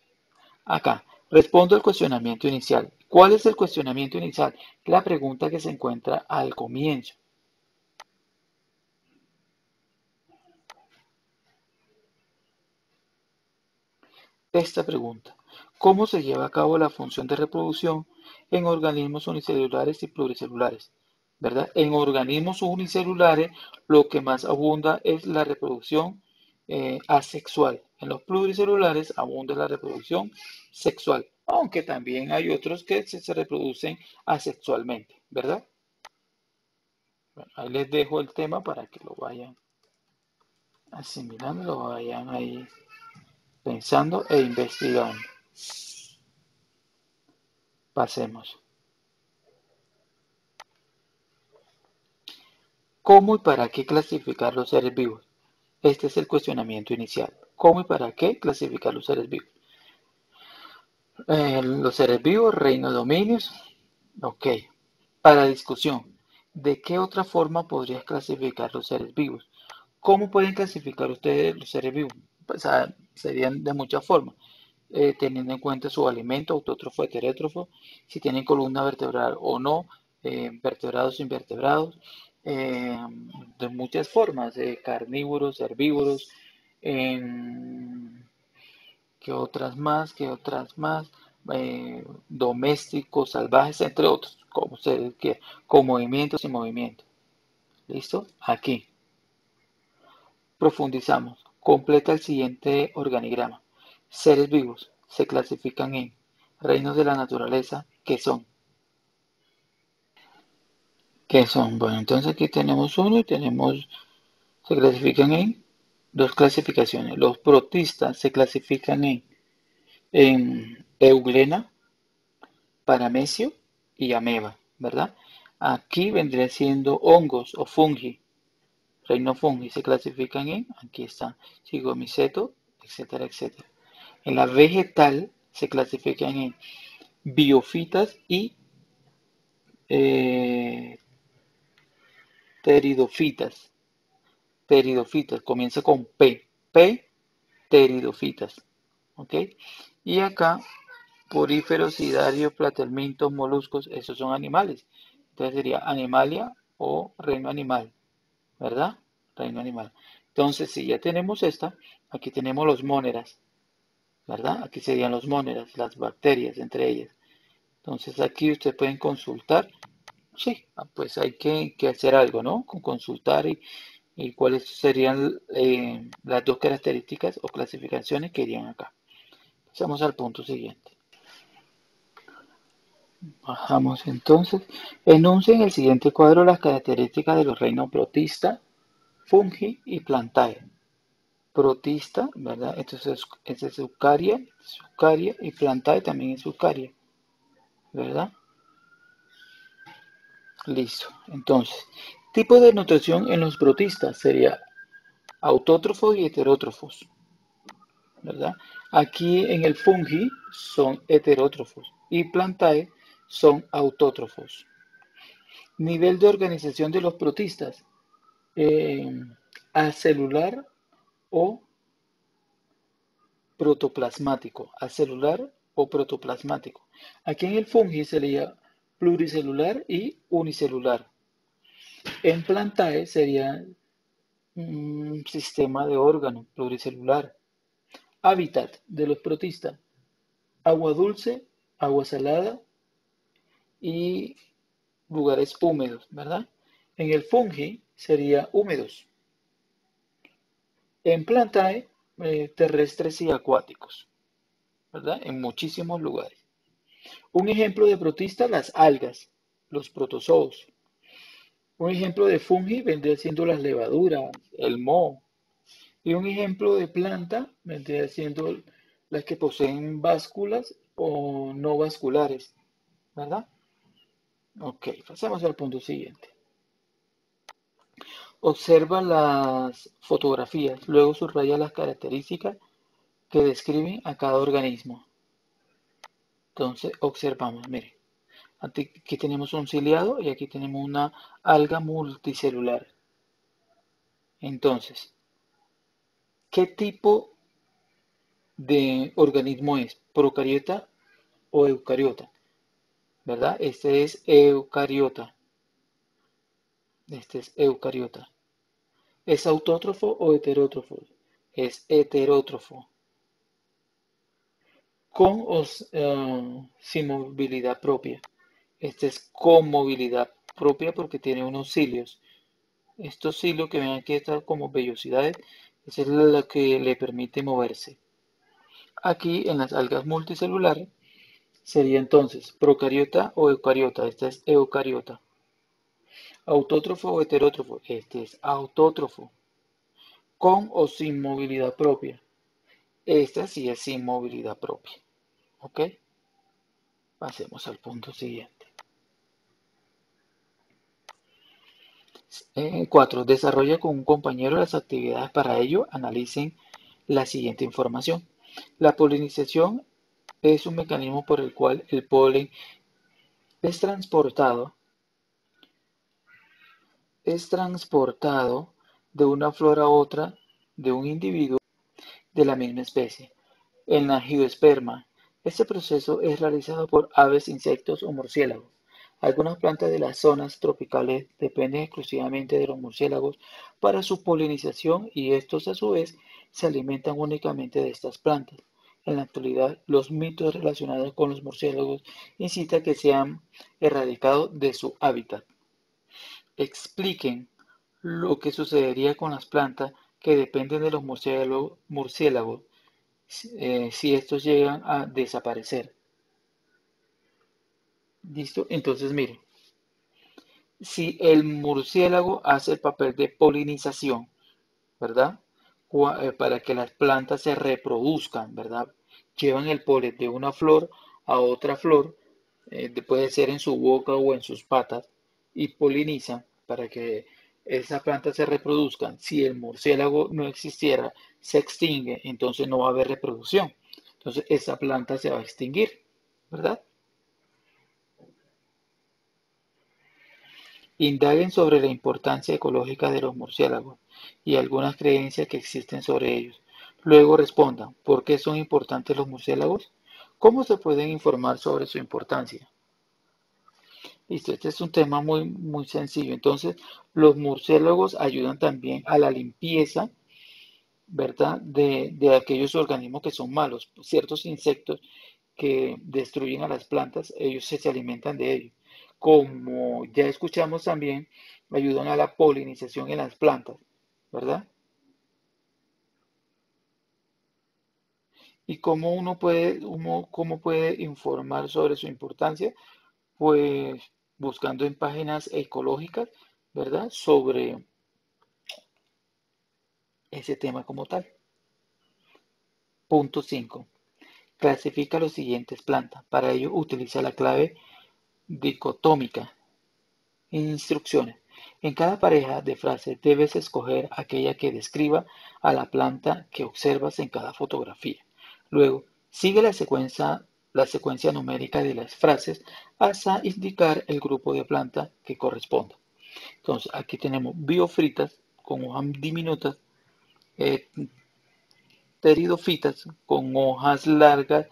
[SPEAKER 1] Acá, respondo al cuestionamiento inicial. ¿Cuál es el cuestionamiento inicial? La pregunta que se encuentra al comienzo. Esta pregunta: ¿cómo se lleva a cabo la función de reproducción en organismos unicelulares y pluricelulares? ¿Verdad? En organismos unicelulares lo que más abunda es la reproducción asexual. En los pluricelulares abunda la reproducción sexual, aunque también hay otros que se reproducen asexualmente, ¿verdad? Bueno, ahí les dejo el tema para que lo vayan asimilando, lo vayan ahí pensando e investigando. Pasemos. ¿Cómo y para qué clasificar los seres vivos? Este es el cuestionamiento inicial. ¿Cómo y para qué clasificar los seres vivos? Los seres vivos, reino de dominios. Ok. Para discusión, ¿de qué otra forma podrías clasificar los seres vivos? ¿Cómo pueden clasificar ustedes los seres vivos? Pues serían de muchas formas. Teniendo en cuenta su alimento, autótrofo, heterótrofo, si tienen columna vertebral o no, vertebrados, invertebrados, eh, de muchas formas, carnívoros, herbívoros, eh, que otras más, domésticos, salvajes, entre otros, como ustedes quieran, con movimientos y movimientos. ¿Listo? Aquí profundizamos. Completa el siguiente organigrama. Seres vivos se clasifican en reinos de la naturaleza, ¿qué son? ¿Qué son? Bueno, entonces aquí tenemos uno y se clasifican en dos clasificaciones. Los protistas se clasifican en euglena, paramecio y ameba, ¿verdad? Aquí vendría siendo hongos o fungi. Reino fungi se clasifican aquí está, cigomiceto, etcétera, etcétera. En la vegetal se clasifican en biofitas y eh, pteridofitas. Pteridofitas, comienza con P. P, pteridofitas. ¿Ok? Y acá, poríferos, hidarios, platelmintos, moluscos, esos son animales. Entonces sería animalia o reino animal, ¿verdad? Reino animal. Entonces, si ya tenemos esta, aquí tenemos los móneras, ¿verdad? Aquí serían los móneras, las bacterias entre ellas. Entonces aquí ustedes pueden consultar. Sí, pues hay que hacer algo, ¿no? Con consultar y cuáles serían las dos características o clasificaciones que irían acá. Pasamos al punto siguiente. Bajamos entonces. Enuncia en el siguiente cuadro las características de los reinos protista, fungi y plantae. Protista, ¿verdad? Entonces es eucaria, y plantae también es eucaria, ¿verdad? Listo. Entonces, tipo de nutrición en los protistas sería autótrofos y heterótrofos, ¿verdad? Aquí en el fungi son heterótrofos y plantae son autótrofos. Nivel de organización de los protistas, eh, acelular o protoplasmático. Acelular o protoplasmático. Aquí en el fungi sería pluricelular y unicelular. En Plantae sería un sistema de órgano pluricelular. Hábitat de los protistas: agua dulce, agua salada y lugares húmedos, ¿verdad? En el fungi sería húmedos. En Plantae, terrestres y acuáticos, ¿verdad? En muchísimos lugares. Un ejemplo de protista: las algas, los protozoos. Un ejemplo de fungi vendría siendo las levaduras, el moho. Y un ejemplo de planta vendría siendo las que poseen básculas o no vasculares, ¿verdad? Ok, pasamos al punto siguiente. Observa las fotografías, luego subraya las características que describen a cada organismo. Entonces, observamos, mire, aquí tenemos un ciliado y aquí tenemos una alga multicelular. Entonces, ¿qué tipo de organismo es? ¿Procariota o eucariota? ¿Verdad? Este es eucariota. Este es eucariota. ¿Es autótrofo o heterótrofo? Es heterótrofo. Con o sin movilidad propia. Este es con movilidad propia porque tiene unos cilios. Estos cilios que ven aquí están como vellosidades, esa es la que le permite moverse. Aquí en las algas multicelulares sería entonces procariota o eucariota. Esta es eucariota. Autótrofo o heterótrofo. Este es autótrofo. Con o sin movilidad propia. Esta sí es sin movilidad propia. ¿Ok? Pasemos al punto siguiente. 4. Desarrolla con un compañero las actividades. Para ello, analicen la siguiente información. La polinización es un mecanismo por el cual el polen es transportado de una flor a otra de un individuo de la misma especie. En la angiosperma, este proceso es realizado por aves, insectos o murciélagos. Algunas plantas de las zonas tropicales dependen exclusivamente de los murciélagos para su polinización y estos a su vez se alimentan únicamente de estas plantas. En la actualidad, los mitos relacionados con los murciélagos incitan a que sean erradicados de su hábitat. Expliquen lo que sucedería con las plantas que dependen de los murciélagos si estos llegan a desaparecer. ¿Listo? Entonces, mire, si el murciélago hace el papel de polinización, ¿verdad? Para que las plantas se reproduzcan, ¿verdad? Llevan el polen de una flor a otra flor, puede ser en su boca o en sus patas, y polinizan para que esas plantas se reproduzcan. Si el murciélago no existiera, se extingue, entonces no va a haber reproducción. Entonces esa planta se va a extinguir, ¿verdad? Indaguen sobre la importancia ecológica de los murciélagos y algunas creencias que existen sobre ellos. Luego respondan, ¿por qué son importantes los murciélagos? ¿Cómo se pueden informar sobre su importancia? Listo, este es un tema muy sencillo. Entonces, los murciélagos ayudan también a la limpieza, ¿verdad? De aquellos organismos que son malos. Ciertos insectos que destruyen a las plantas, ellos se alimentan de ellos. Como ya escuchamos también, ayudan a la polinización en las plantas, ¿verdad? ¿Y cómo puede informar sobre su importancia? Pues buscando en páginas ecológicas, ¿verdad? Sobre ese tema como tal. Punto 5. Clasifica los siguientes plantas. Para ello utiliza la clave dicotómica. Instrucciones. En cada pareja de frases debes escoger aquella que describa a la planta que observas en cada fotografía. Luego, sigue la secuencia numérica de las frases hasta indicar el grupo de planta que corresponda. Entonces, aquí tenemos biofritas con hojas diminutas, pteridofitas con hojas largas,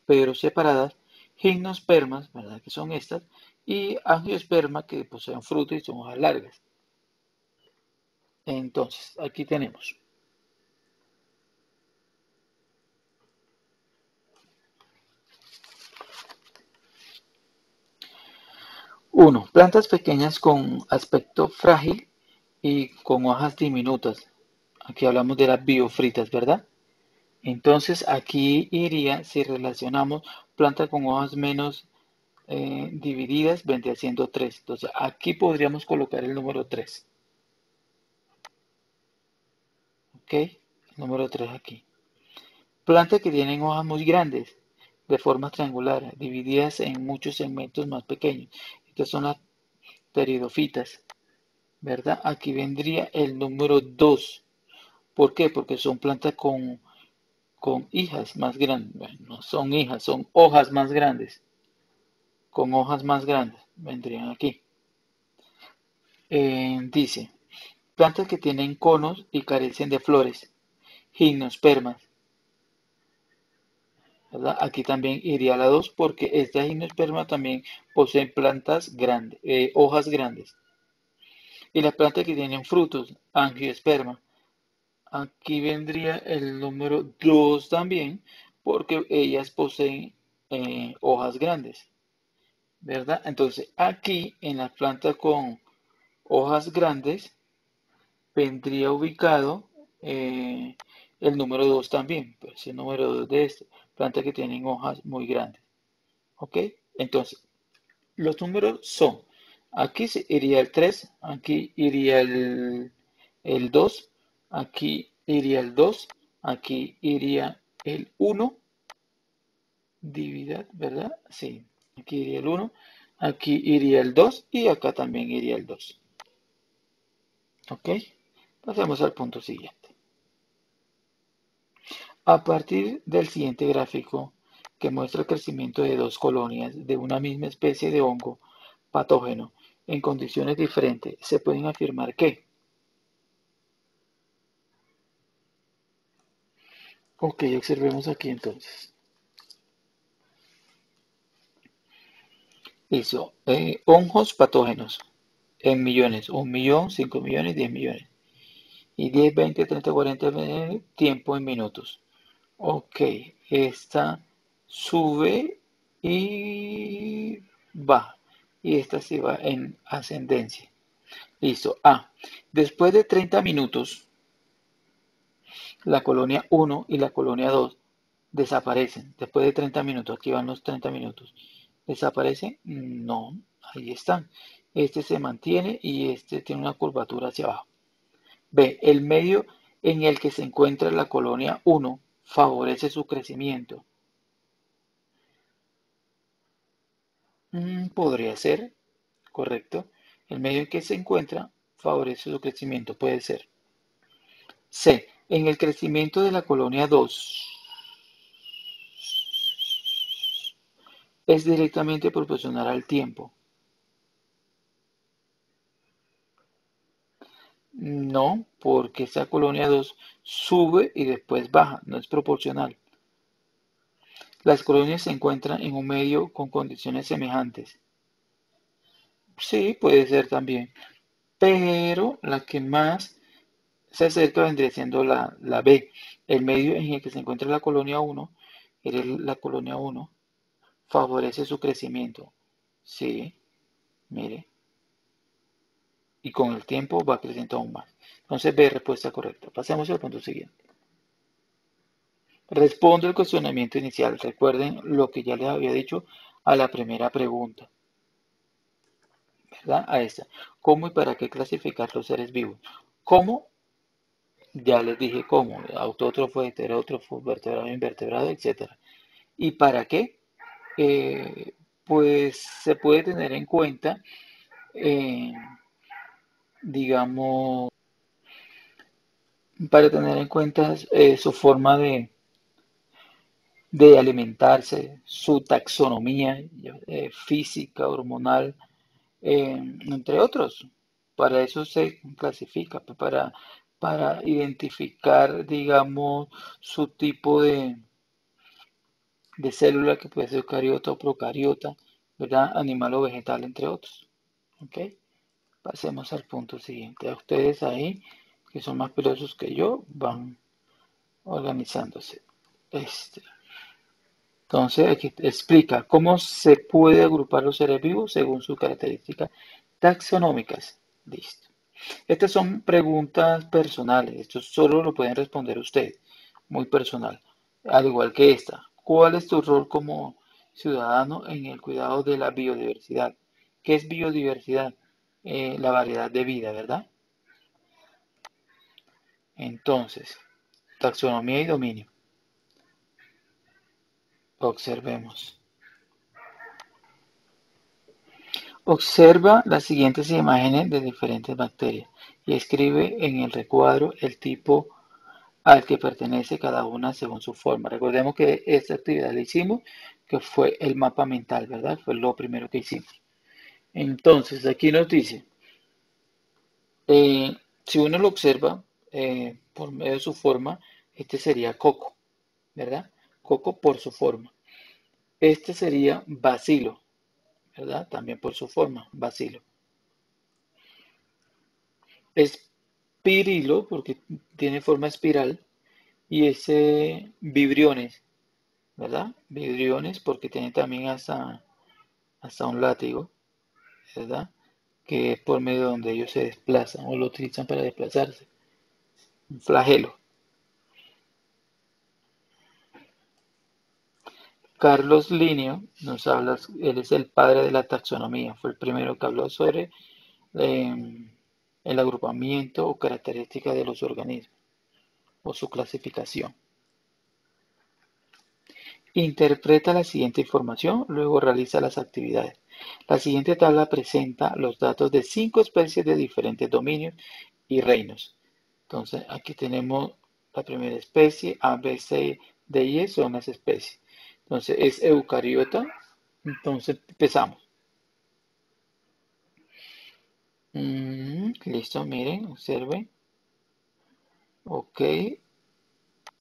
[SPEAKER 1] pero separadas, gimnospermas, ¿verdad? Que son estas, y angiosperma, que poseen fruto y son hojas largas. Entonces, aquí tenemos. Uno, plantas pequeñas con aspecto frágil y con hojas diminutas. Aquí hablamos de las biofritas, ¿verdad? Entonces aquí iría, si relacionamos planta con hojas menos divididas, vendría siendo 3. Entonces aquí podríamos colocar el número 3. ¿Ok? El número 3 aquí. Plantas que tienen hojas muy grandes, de forma triangular, divididas en muchos segmentos más pequeños. Estas son las pteridofitas, ¿verdad? Aquí vendría el número 2. ¿Por qué? Porque son plantas con hijas más grandes. Bueno, no son hijas, son hojas más grandes. Con hojas más grandes vendrían aquí. Dice, plantas que tienen conos y carecen de flores. Gimnospermas, ¿verdad? Aquí también iría la 2 porque esta gimnosperma también posee plantas grandes, hojas grandes. Y las plantas que tienen frutos, angiosperma. Aquí vendría el número 2 también porque ellas poseen hojas grandes, ¿verdad? Entonces aquí en las plantas con hojas grandes vendría ubicado eh, el número 2 también, pues el número 2 de este, plantas que tienen hojas muy grandes. ¿Ok? Entonces, los números son, aquí iría el 3, aquí iría el 2, aquí iría el 2, aquí iría el 1, dividad, ¿verdad? Sí, aquí iría el 1, aquí iría el 2 y acá también iría el 2. ¿Ok? Pasemos al punto siguiente. A partir del siguiente gráfico, que muestra el crecimiento de dos colonias de una misma especie de hongo patógeno en condiciones diferentes, se pueden afirmar que, ok, observemos aquí entonces, hizo hongos patógenos en millones, 1.000.000, 5.000.000, 10.000.000, y 10, 20, 30, 40 tiempo en minutos. Ok, esta sube y baja, y esta se va en ascendencia. Listo. Después de 30 minutos, la colonia 1 y la colonia 2 desaparecen. Después de 30 minutos, aquí van los 30 minutos. ¿Desaparecen? No, ahí están. Este se mantiene y este tiene una curvatura hacia abajo. B. El medio en el que se encuentra la colonia 1 favorece su crecimiento. Podría ser, correcto. El medio en que se encuentra favorece su crecimiento, puede ser. C. En el crecimiento de la colonia 2 es directamente proporcional al tiempo. No, porque esa colonia 2 sube y después baja, no es proporcional. Las colonias se encuentran en un medio con condiciones semejantes. Sí, puede ser también, pero la que más se acerca vendría siendo la B. El medio en el que se encuentra la colonia 1, la colonia 1, favorece su crecimiento. Sí, mire, y con el tiempo va creciendo aún más. Entonces, B, respuesta correcta. Pasemos al punto siguiente. Respondo el cuestionamiento inicial. Recuerden lo que ya les había dicho a la primera pregunta, ¿verdad? A esta. ¿Cómo y para qué clasificar los seres vivos? ¿Cómo? Ya les dije cómo. Autótrofo, heterótrofo, vertebrado, invertebrado, etc. ¿Y para qué? Pues se puede tener en cuenta, eh, digamos, para tener en cuenta su forma de alimentarse, su taxonomía física, hormonal, entre otros. Para eso se clasifica, para identificar, digamos, su tipo de célula que puede ser eucariota o procariota, ¿verdad? Animal o vegetal, entre otros. ¿Ok? Pasemos al punto siguiente. A ustedes ahí, que son más pilosos que yo, van organizándose. Entonces, aquí explica cómo se puede agrupar los seres vivos según sus características taxonómicas. Listo. Estas son preguntas personales. Esto solo lo pueden responder ustedes. Muy personal. Al igual que esta. ¿Cuál es tu rol como ciudadano en el cuidado de la biodiversidad? ¿Qué es biodiversidad? La variedad de vida, ¿verdad? Entonces, taxonomía y dominio. Observemos. Observa las siguientes imágenes de diferentes bacterias y escribe en el recuadro el tipo al que pertenece cada una según su forma. Recordemos que esta actividad la hicimos, que fue el mapa mental, ¿verdad? Fue lo primero que hicimos. Entonces, aquí nos dice, si uno lo observa por medio de su forma, este sería coco, ¿verdad? Coco por su forma. Este sería bacilo, ¿verdad? También por su forma, bacilo. Espirilo, porque tiene forma espiral, y ese vibriones, ¿verdad? Vibriones, porque tiene también hasta un látigo, ¿verdad? Que es por medio donde ellos se desplazan o lo utilizan para desplazarse. Un flagelo. Carlos Linneo nos habla, él es el padre de la taxonomía, fue el primero que habló sobre el agrupamiento o características de los organismos o su clasificación. Interpreta la siguiente información, luego realiza las actividades. La siguiente tabla presenta los datos de 5 especies de diferentes dominios y reinos. Entonces, aquí tenemos la primera especie, A, B, C, D y E son las especies. Entonces, es eucariota. Entonces, empezamos. Listo, miren, observen. Ok,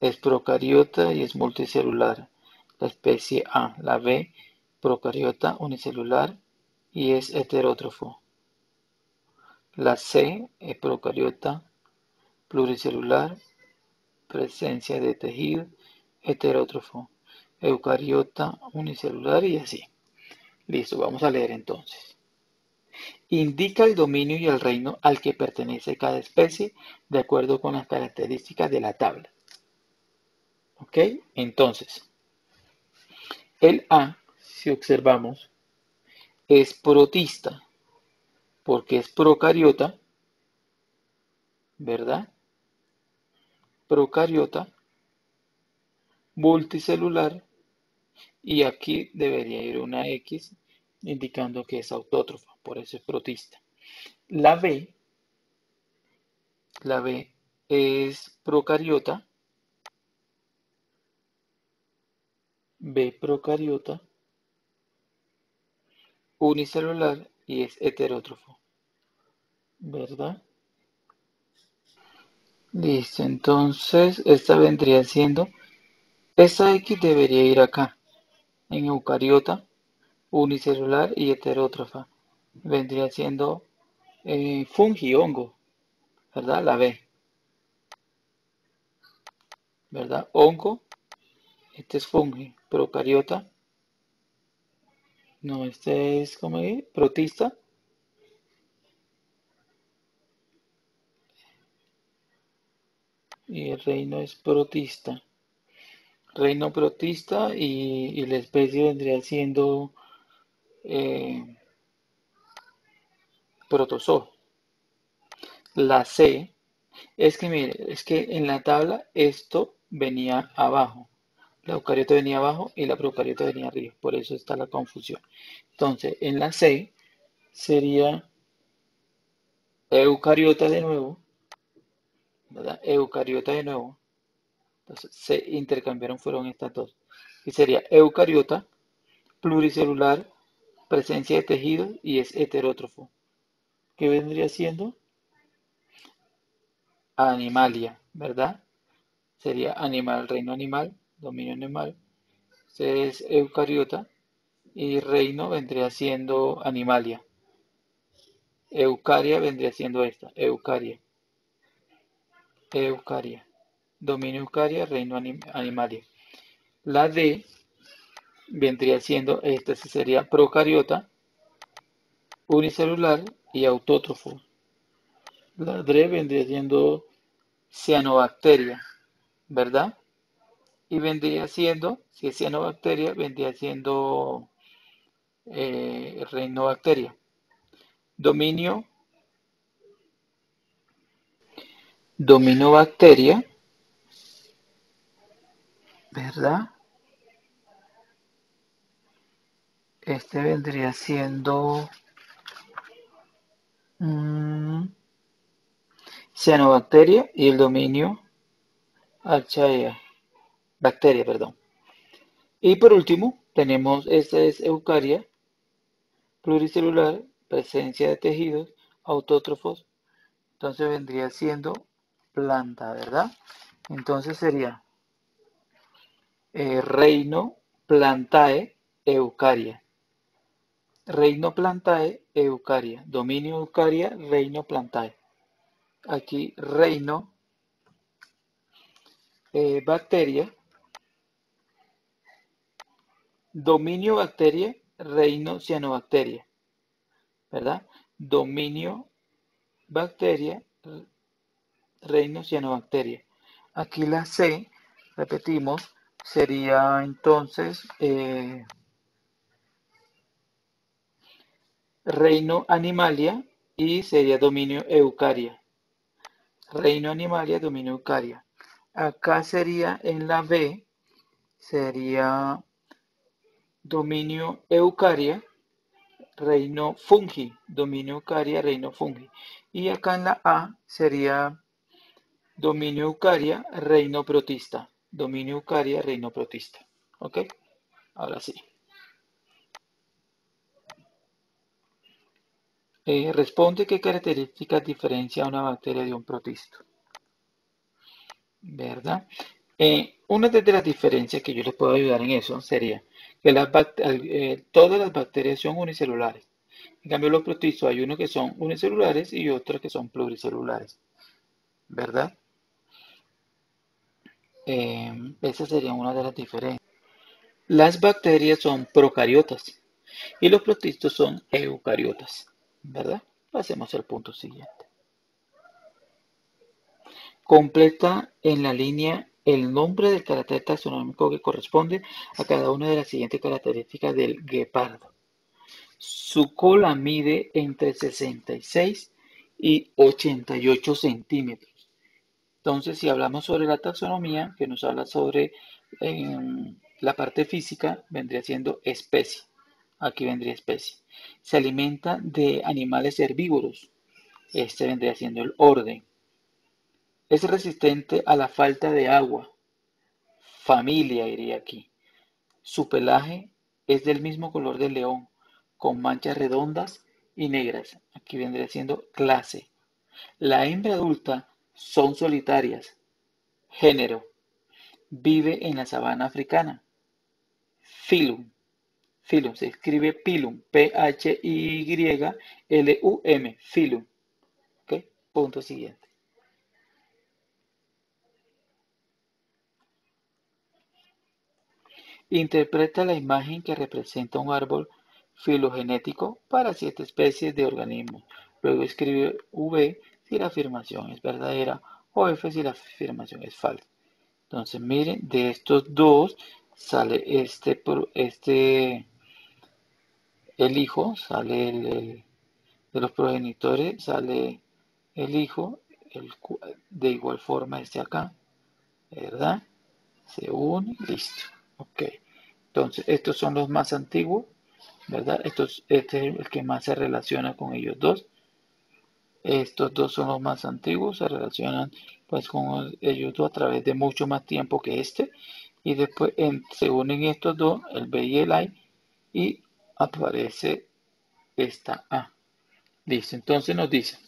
[SPEAKER 1] es procariota y es multicelular. La especie A, la B, procariota unicelular y es heterótrofo. La C es procariota pluricelular, presencia de tejido, heterótrofo. Eucariota unicelular y así. Listo, vamos a leer entonces. Indica el dominio y el reino al que pertenece cada especie de acuerdo con las características de la tabla. ¿Ok? Entonces, el A, si observamos, es protista porque es procariota, ¿verdad? Procariota, multicelular, y aquí debería ir una X indicando que es autótrofa, por eso es protista. La B es procariota, B procariota, unicelular y es heterótrofo, ¿verdad? Listo, entonces esta vendría siendo, esa X debería ir acá, en eucariota, unicelular y heterótrofa. Vendría siendo fungi, hongo, ¿verdad? La B, ¿verdad? Hongo, este es fungi, procariota, no, este es, ¿cómo es? Protista, y el reino es protista. Reino protista y la especie vendría siendo protozoo. La C es que, mire, es que en la tabla esto venía abajo. La eucariota venía abajo y la procariota venía arriba. Por eso está la confusión. Entonces, en la C sería eucariota de nuevo, ¿verdad? Eucariota de nuevo. Entonces, se intercambiaron, fueron estas dos. Y sería eucariota, pluricelular, presencia de tejidos y es heterótrofo. ¿Qué vendría siendo? Animalia, ¿verdad? Sería animal, reino animal, dominio animal, Este es eucariota y reino vendría siendo animalia. Eucaria vendría siendo esta, eucaria. Eucaria. Dominio eucaria, reino animalia. La D vendría siendo, esta sería procariota, unicelular y autótrofo. La D vendría siendo cianobacteria, ¿verdad? Y vendría siendo, si es cianobacteria, vendría siendo reinobacteria. Dominobacteria, ¿verdad? Este vendría siendo cianobacteria y el dominio Archaea, bacteria, perdón. Y por último, tenemos, esta es eucaria, pluricelular, presencia de tejidos autótrofos, entonces vendría siendo planta, ¿verdad? Entonces sería reino plantae eucaria. Reino plantae eucaria. Dominio eucaria, reino plantae. Aquí reino bacteria. Dominio bacteria, reino cianobacteria. ¿Verdad? Dominio bacteria, reino cianobacteria. Aquí la C, repetimos, sería entonces reino animalia y sería dominio eucaria. Reino animalia, dominio eucaria. Acá sería en la B, sería dominio eucaria, reino fungi, dominio eucaria, reino fungi. Y acá en la A sería dominio eucaria, reino protista. Dominio eucaria, reino protista. ¿Ok? Ahora sí. Responde qué características diferencia una bacteria de un protisto. ¿Verdad? Una de las diferencias que yo les puedo ayudar en eso sería que todas las bacterias son unicelulares. En cambio, los protistos hay unos que son unicelulares y otros que son pluricelulares. ¿Verdad? Esa sería una de las diferencias. Las bacterias son procariotas y los protistos son eucariotas. ¿Verdad? Pasemos al punto siguiente. Completa en la línea el nombre del carácter taxonómico que corresponde a cada una de las siguientes características del guepardo. Su cola mide entre 66 y 88 centímetros. Entonces, si hablamos sobre la taxonomía, que nos habla sobre la parte física, vendría siendo especie. Aquí vendría especie. Se alimenta de animales herbívoros. Este vendría siendo el orden. Es resistente a la falta de agua. Familia iría aquí. Su pelaje es del mismo color del león, con manchas redondas y negras. Aquí vendría siendo clase. La hembra adulta son solitarias. Género. Vive en la sabana africana. Filum. Filum se escribe pilum. P-H-Y-L-U-M. Filum. ¿Ok? Punto siguiente. Interpreta la imagen que representa un árbol filogenético para 7 especies de organismos. Luego escribe V si la afirmación es verdadera o F si la afirmación es falsa. Entonces miren, de estos dos sale el hijo, sale de los progenitores, sale el hijo, de igual forma este acá, ¿verdad? Se une, listo. Ok. Entonces, estos son los más antiguos, ¿verdad? Este es el que más se relaciona con ellos dos. Estos dos son los más antiguos, se relacionan pues con ellos dos a través de mucho más tiempo que este. Y después se unen estos dos, el B y el I, y aparece esta A. Listo, entonces nos dice,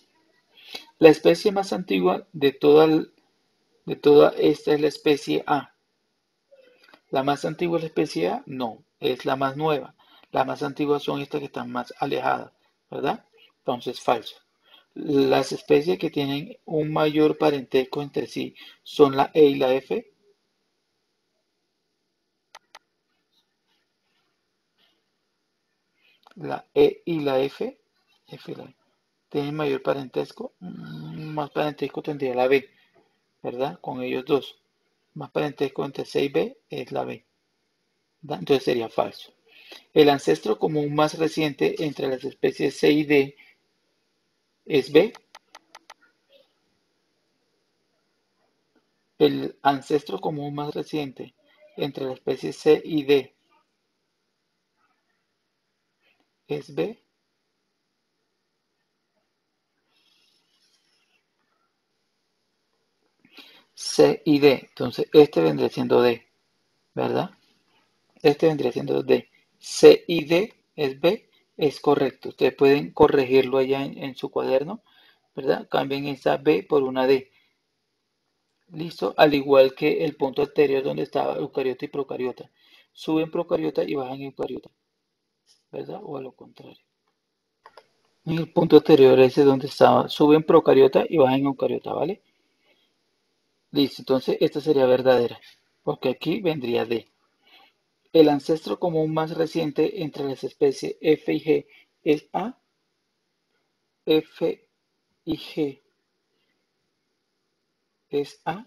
[SPEAKER 1] la especie más antigua de toda esta es la especie A. ¿La más antigua es la especie A? No, es la más nueva. Las más antiguas son estas que están más alejadas, ¿verdad? Entonces, falso. Las especies que tienen un mayor parentesco entre sí son la E y la F. La E y la F, tienen mayor parentesco. Más parentesco tendría la B, ¿verdad? Con ellos dos. Más parentesco entre C y B es la B, ¿verdad? Entonces sería falso. El ancestro común más reciente entre las especies C y D es B. El ancestro común más reciente entre las especies C y D es B. C y D. Entonces, este vendría siendo D, ¿verdad? Este vendría siendo D. C y D es B, es correcto. Ustedes pueden corregirlo allá en su cuaderno, ¿verdad? Cambien esa B por una D. Listo, al igual que el punto anterior donde estaba eucariota y procariota. Suben procariota y bajan eucariota, ¿verdad? O a lo contrario. En el punto anterior ese donde estaba, suben procariota y bajan eucariota, ¿vale? Listo, entonces esta sería verdadera, porque aquí vendría D. El ancestro común más reciente entre las especies F y G es A. F y G es A.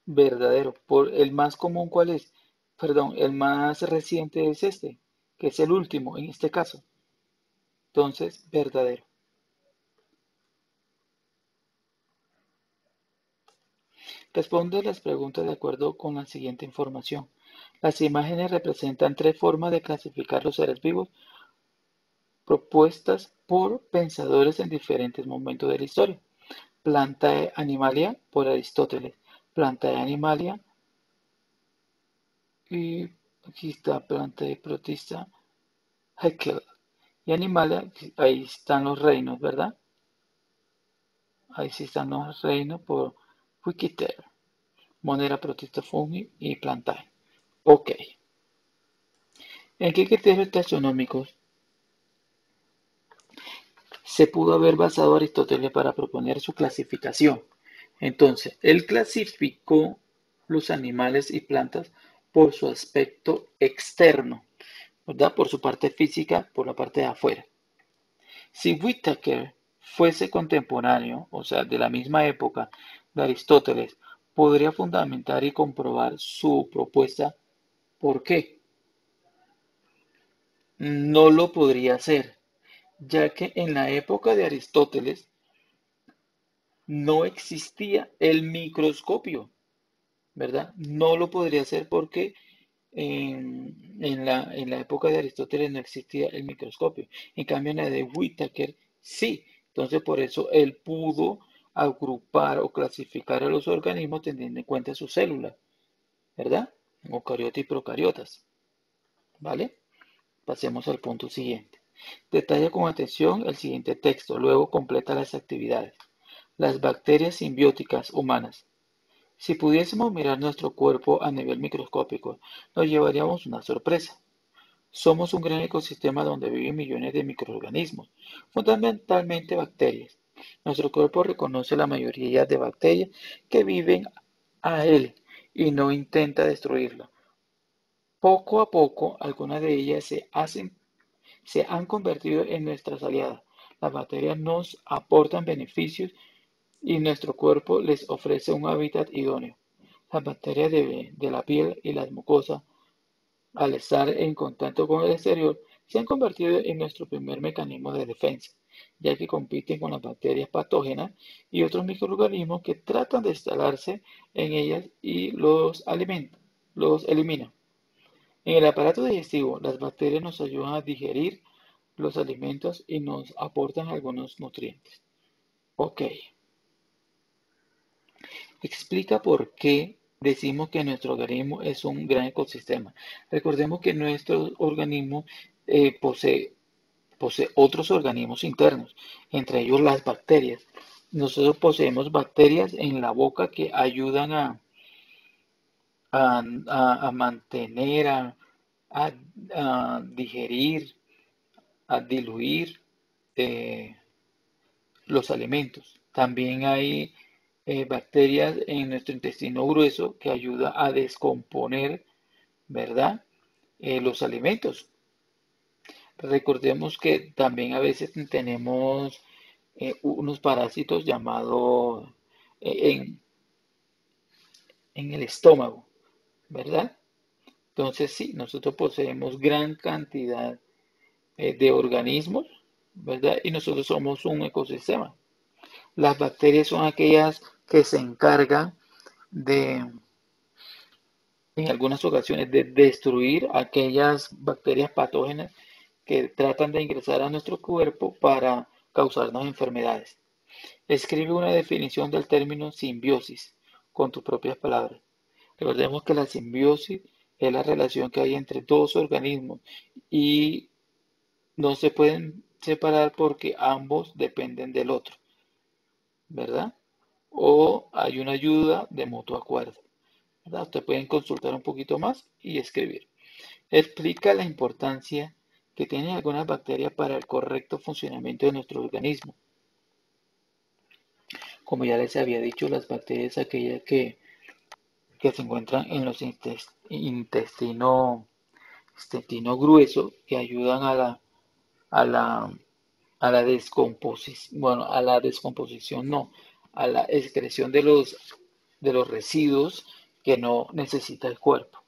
[SPEAKER 1] Verdadero. Por el más común, ¿cuál es? Perdón, el más reciente es este, que es el último en este caso. Entonces, verdadero. Responde las preguntas de acuerdo con la siguiente información. Las imágenes representan tres formas de clasificar los seres vivos propuestas por pensadores en diferentes momentos de la historia. Plantae Animalia por Aristóteles. Plantae Animalia y aquí está Plantae Protista Haeckel. Y Animalia, ahí están los reinos, ¿verdad? Ahí sí están los reinos por Wikiter, Monera Protista Fungi y Plantae. Ok. ¿En qué criterios taxonómicos se pudo haber basado Aristóteles para proponer su clasificación? Entonces, él clasificó los animales y plantas por su aspecto externo, ¿verdad? Por su parte física, por la parte de afuera. Si Whittaker fuese contemporáneo, o sea, de la misma época de Aristóteles, podría fundamentar y comprobar su propuesta. ¿Por qué? No lo podría hacer, ya que en la época de Aristóteles no existía el microscopio, ¿verdad? No lo podría hacer porque en la época de Aristóteles no existía el microscopio. En cambio, en la de Whittaker sí. Entonces, por eso él pudo agrupar o clasificar a los organismos teniendo en cuenta sus células, ¿verdad? Eucariotas y procariotas, ¿vale? Pasemos al punto siguiente. Detalla con atención el siguiente texto, luego completa las actividades. Las bacterias simbióticas humanas. Si pudiésemos mirar nuestro cuerpo a nivel microscópico, nos llevaríamos una sorpresa. Somos un gran ecosistema donde viven millones de microorganismos, fundamentalmente bacterias. Nuestro cuerpo reconoce la mayoría de bacterias que viven a él y no intenta destruirla. Poco a poco, algunas de ellas se han convertido en nuestras aliadas. Las bacterias nos aportan beneficios y nuestro cuerpo les ofrece un hábitat idóneo. Las bacterias de la piel y las mucosas, al estar en contacto con el exterior, se han convertido en nuestro primer mecanismo de defensa, ya que compiten con las bacterias patógenas y otros microorganismos que tratan de instalarse en ellas y los eliminan. En el aparato digestivo, las bacterias nos ayudan a digerir los alimentos y nos aportan algunos nutrientes. Ok, explica por qué decimos que nuestro organismo es un gran ecosistema. Recordemos que nuestro organismo posee otros organismos internos, entre ellos las bacterias. nosotros poseemos bacterias en la boca que ayudan a mantener, a digerir, a diluir eh, los alimentos. También hay bacterias en nuestro intestino grueso que ayuda a descomponer, ¿verdad? Los alimentos. Recordemos que también a veces tenemos unos parásitos llamados en, en el estómago, ¿verdad? Entonces sí, nosotros poseemos gran cantidad de organismos, ¿verdad? Y nosotros somos un ecosistema. Las bacterias son aquellas que se encargan de, en algunas ocasiones, de destruir aquellas bacterias patógenas que tratan de ingresar a nuestro cuerpo para causarnos enfermedades. Escribe una definición del término simbiosis con tus propias palabras. Recordemos que la simbiosis es la relación que hay entre dos organismos y no se pueden separar porque ambos dependen del otro, ¿verdad? O hay una ayuda de mutuo acuerdo, ¿verdad? Ustedes pueden consultar un poquito más y escribir. Explica la importancia que tienen algunas bacterias para el correcto funcionamiento de nuestro organismo. Como ya les había dicho, las bacterias aquellas que se encuentran en los intestino grueso que ayudan a la, a la descomposición, bueno, a la descomposición no, a la excreción de los residuos que no necesita el cuerpo.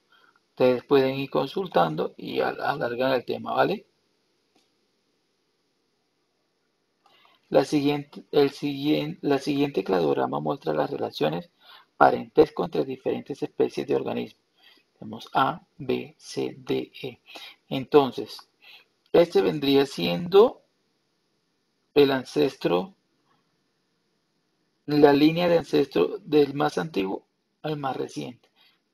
[SPEAKER 1] Ustedes pueden ir consultando y alargan el tema, ¿vale? La siguiente cladograma muestra las relaciones parentesco entre diferentes especies de organismos. Tenemos A, B, C, D, E. Entonces, este vendría siendo el ancestro, la línea de ancestro del más antiguo al más reciente,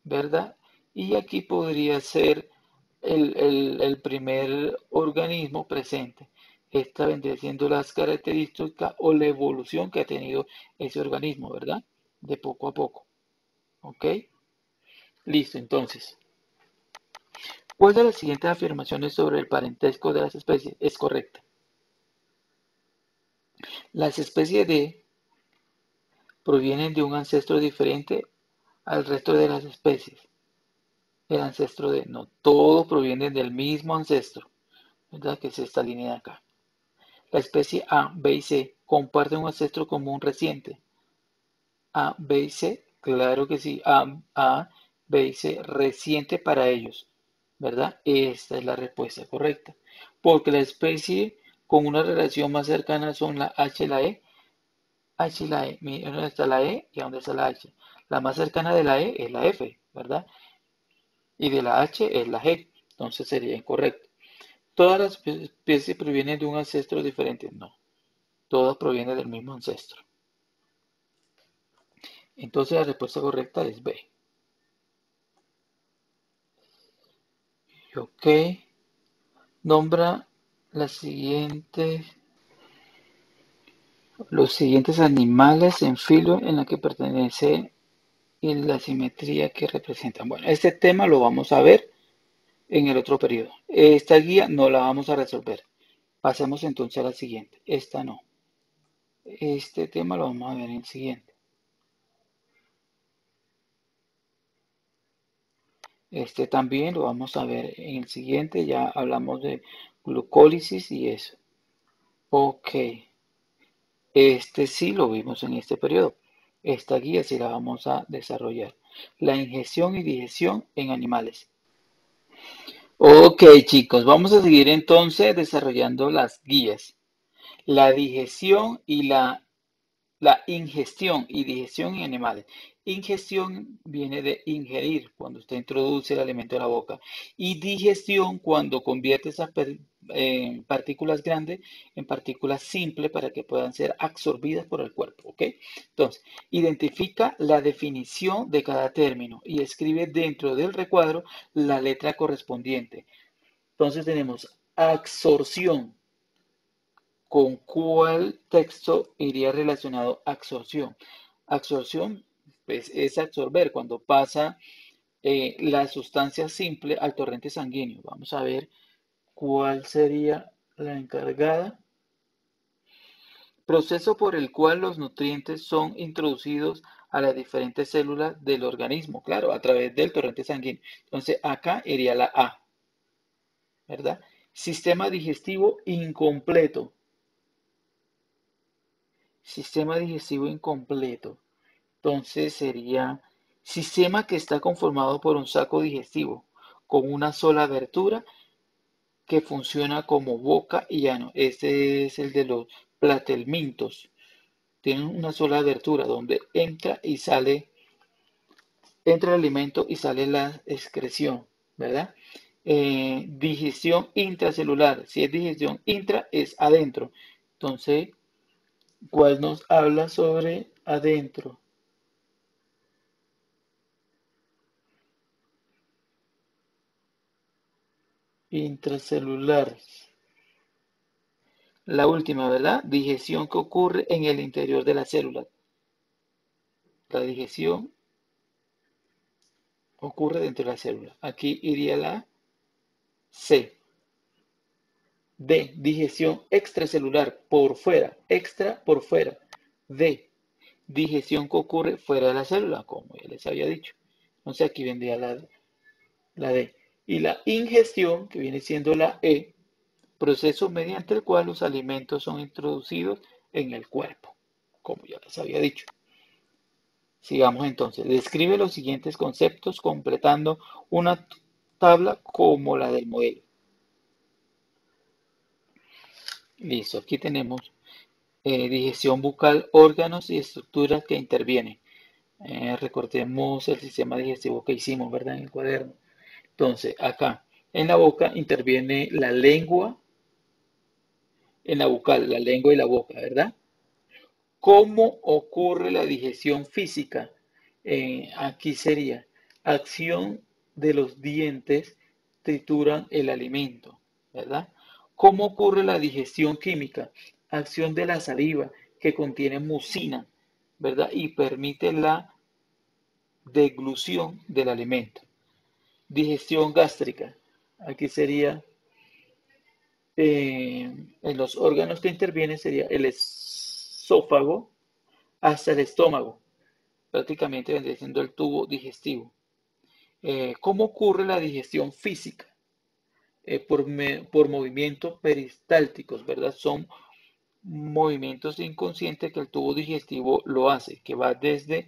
[SPEAKER 1] ¿verdad? Y aquí podría ser el primer organismo presente. Esta vendría siendo las características o la evolución que ha tenido ese organismo, ¿verdad? De poco a poco. ¿Ok? Listo, entonces. ¿Cuál de las siguientes afirmaciones sobre el parentesco de las especies es correcta? Las especies de provienen de un ancestro diferente al resto de las especies. El ancestro de, no, todos provienen del mismo ancestro, ¿verdad? Que es esta línea de acá. La especie A, B y C comparten un ancestro común reciente. A, B y C, claro que sí. A, B y C, reciente para ellos, ¿verdad? Esta es la respuesta correcta. Porque la especie con una relación más cercana son la H y la E. H y la E. Miren dónde está la E y dónde está la H. La más cercana de la E es la F, ¿verdad? Y de la H es la G. Entonces sería incorrecto. ¿Todas las especies provienen de un ancestro diferente? No. Todas provienen del mismo ancestro. Entonces la respuesta correcta es B. Ok. Nombra los siguientes animales en filo en la que pertenece y la simetría que representan. Bueno, este tema lo vamos a ver en el otro periodo. Esta guía no la vamos a resolver. Pasemos entonces a la siguiente. Esta no. Este tema lo vamos a ver en el siguiente. Este también lo vamos a ver en el siguiente. Ya hablamos de glucólisis y eso. Ok. Este sí lo vimos en este periodo. Esta guía sí la vamos a desarrollar. La ingestión y digestión en animales. Ok, chicos, vamos a seguir entonces desarrollando las guías. La digestión y la ingestión y digestión en animales. Ingestión viene de ingerir, cuando usted introduce el alimento en la boca. Y digestión, cuando convierte esas partículas grandes en partículas simples para que puedan ser absorbidas por el cuerpo. ¿Ok? Entonces, identifica la definición de cada término y escribe dentro del recuadro la letra correspondiente. Entonces tenemos absorción. ¿Con cuál texto iría relacionado absorción? Absorción, pues, es absorber cuando pasa la sustancia simple al torrente sanguíneo. Vamos a ver cuál sería la encargada. Proceso por el cual los nutrientes son introducidos a las diferentes células del organismo, claro, a través del torrente sanguíneo. Entonces, acá iría la A, ¿verdad? Sistema digestivo incompleto. Sistema digestivo incompleto. Entonces sería sistema que está conformado por un saco digestivo con una sola abertura que funciona como boca y ano. Este es el de los platelmintos. Tienen una sola abertura donde entra y sale, entra el alimento y sale la excreción, ¿verdad? Digestión intracelular. Si es digestión intra, es adentro. Entonces, ¿cuál nos habla sobre adentro? Intracelular. La última, ¿verdad? Digestión que ocurre en el interior de la célula. La digestión ocurre dentro de la célula. Aquí iría la C. D. Digestión extracelular, por fuera. Extra, por fuera. D. Digestión que ocurre fuera de la célula, como ya les había dicho. Entonces aquí vendría la D. Y la ingestión, que viene siendo la E, proceso mediante el cual los alimentos son introducidos en el cuerpo, como ya les había dicho. Sigamos entonces. Describe los siguientes conceptos completando una tabla como la del modelo. Listo, aquí tenemos digestión bucal, órganos y estructuras que intervienen. Recordemos el sistema digestivo que hicimos, ¿verdad? En el cuaderno. Entonces, acá en la boca interviene la lengua, en la bucal, la lengua y la boca, ¿verdad? ¿Cómo ocurre la digestión física? Aquí sería acción de los dientes trituran el alimento, ¿verdad? ¿Cómo ocurre la digestión química? Acción de la saliva que contiene mucina, ¿verdad? Y permite la deglución del alimento. Digestión gástrica. Aquí sería, en los órganos que intervienen sería el esófago hasta el estómago. Prácticamente vendría siendo el tubo digestivo. ¿Cómo ocurre la digestión física? Por movimientos peristálticos, ¿verdad? Son movimientos inconscientes que el tubo digestivo lo hace, que va desde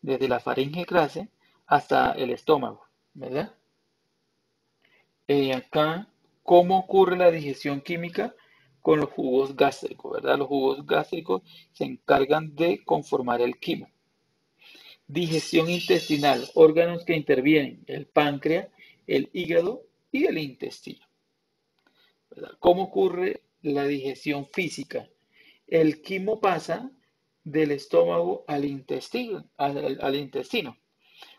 [SPEAKER 1] la faringe clase hasta el estómago, ¿verdad? Acá, ¿cómo ocurre la digestión química? Con los jugos gástricos, ¿verdad? Los jugos gástricos se encargan de conformar el quimo. Digestión intestinal, órganos que intervienen, el páncreas, el hígado y el intestino, ¿verdad? ¿Cómo ocurre la digestión física? El quimo pasa del estómago al intestino.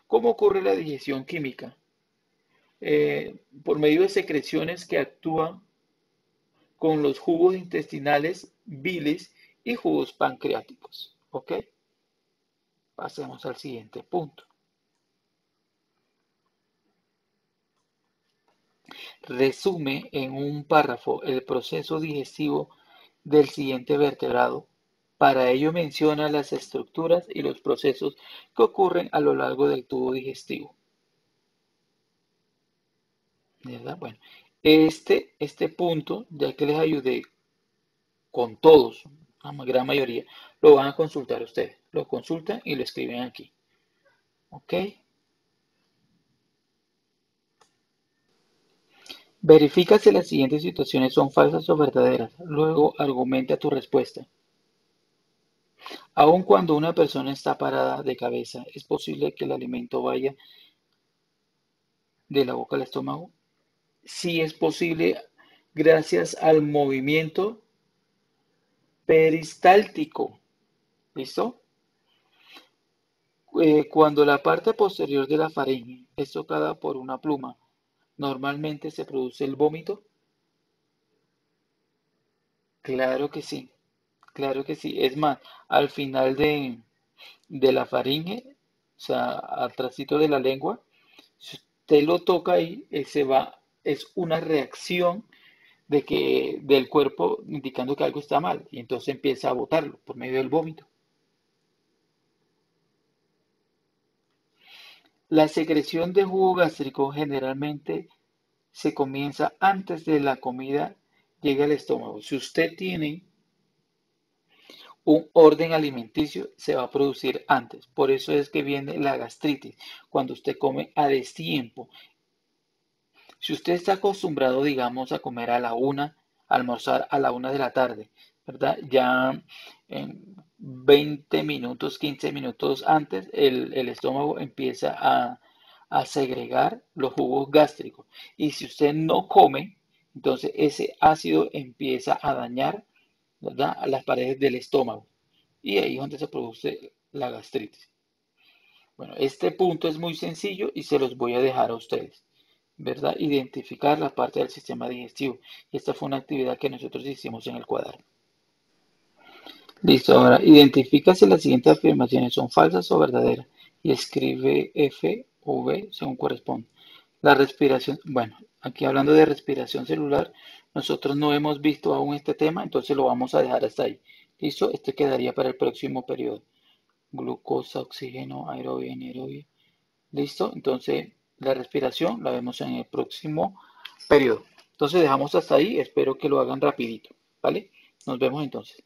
[SPEAKER 1] ¿Cómo ocurre la digestión química? Por medio de secreciones que actúan con los jugos intestinales, bilis y jugos pancreáticos. ¿Ok? Pasemos al siguiente punto. Resume en un párrafo el proceso digestivo del siguiente vertebrado. Para ello menciona las estructuras y los procesos que ocurren a lo largo del tubo digestivo. ¿Verdad? Bueno, este punto, ya que les ayudé con todos, la gran mayoría, lo van a consultar ustedes. Lo consultan y lo escriben aquí. ¿Ok? Verifica si las siguientes situaciones son falsas o verdaderas. Luego argumenta tu respuesta. Aun cuando una persona está parada de cabeza, es posible que el alimento vaya de la boca al estómago. Sí es posible gracias al movimiento peristáltico. ¿Listo? Cuando la parte posterior de la faringe es tocada por una pluma, normalmente se produce el vómito. Claro que sí, claro que sí. Es más, al final de la faringe, o sea, atrásito de la lengua, si usted lo toca ahí, se va, es una reacción del cuerpo indicando que algo está mal y entonces empieza a botarlo por medio del vómito. La secreción de jugo gástrico generalmente se comienza antes de la comida llegue al estómago. Si usted tiene un orden alimenticio, se va a producir antes. Por eso es que viene la gastritis, cuando usted come a destiempo. Si usted está acostumbrado, digamos, a comer a la una, a almorzar a la una de la tarde, ¿verdad? Ya en 20 minutos, 15 minutos antes, el estómago empieza a segregar los jugos gástricos. Y si usted no come, entonces ese ácido empieza a dañar, ¿verdad?, a las paredes del estómago. Y ahí es donde se produce la gastritis. Bueno, este punto es muy sencillo y se los voy a dejar a ustedes, ¿verdad? Identificar la parte del sistema digestivo. Y esta fue una actividad que nosotros hicimos en el cuaderno. Listo, ahora identifica si las siguientes afirmaciones son falsas o verdaderas y escribe F o V según corresponde. La respiración, bueno, aquí hablando de respiración celular, nosotros no hemos visto aún este tema, entonces lo vamos a dejar hasta ahí. Listo, este quedaría para el próximo periodo. Glucosa, oxígeno, aerobia, anaerobia. Listo, entonces la respiración la vemos en el próximo periodo. Entonces dejamos hasta ahí, espero que lo hagan rapidito, ¿vale? Nos vemos entonces.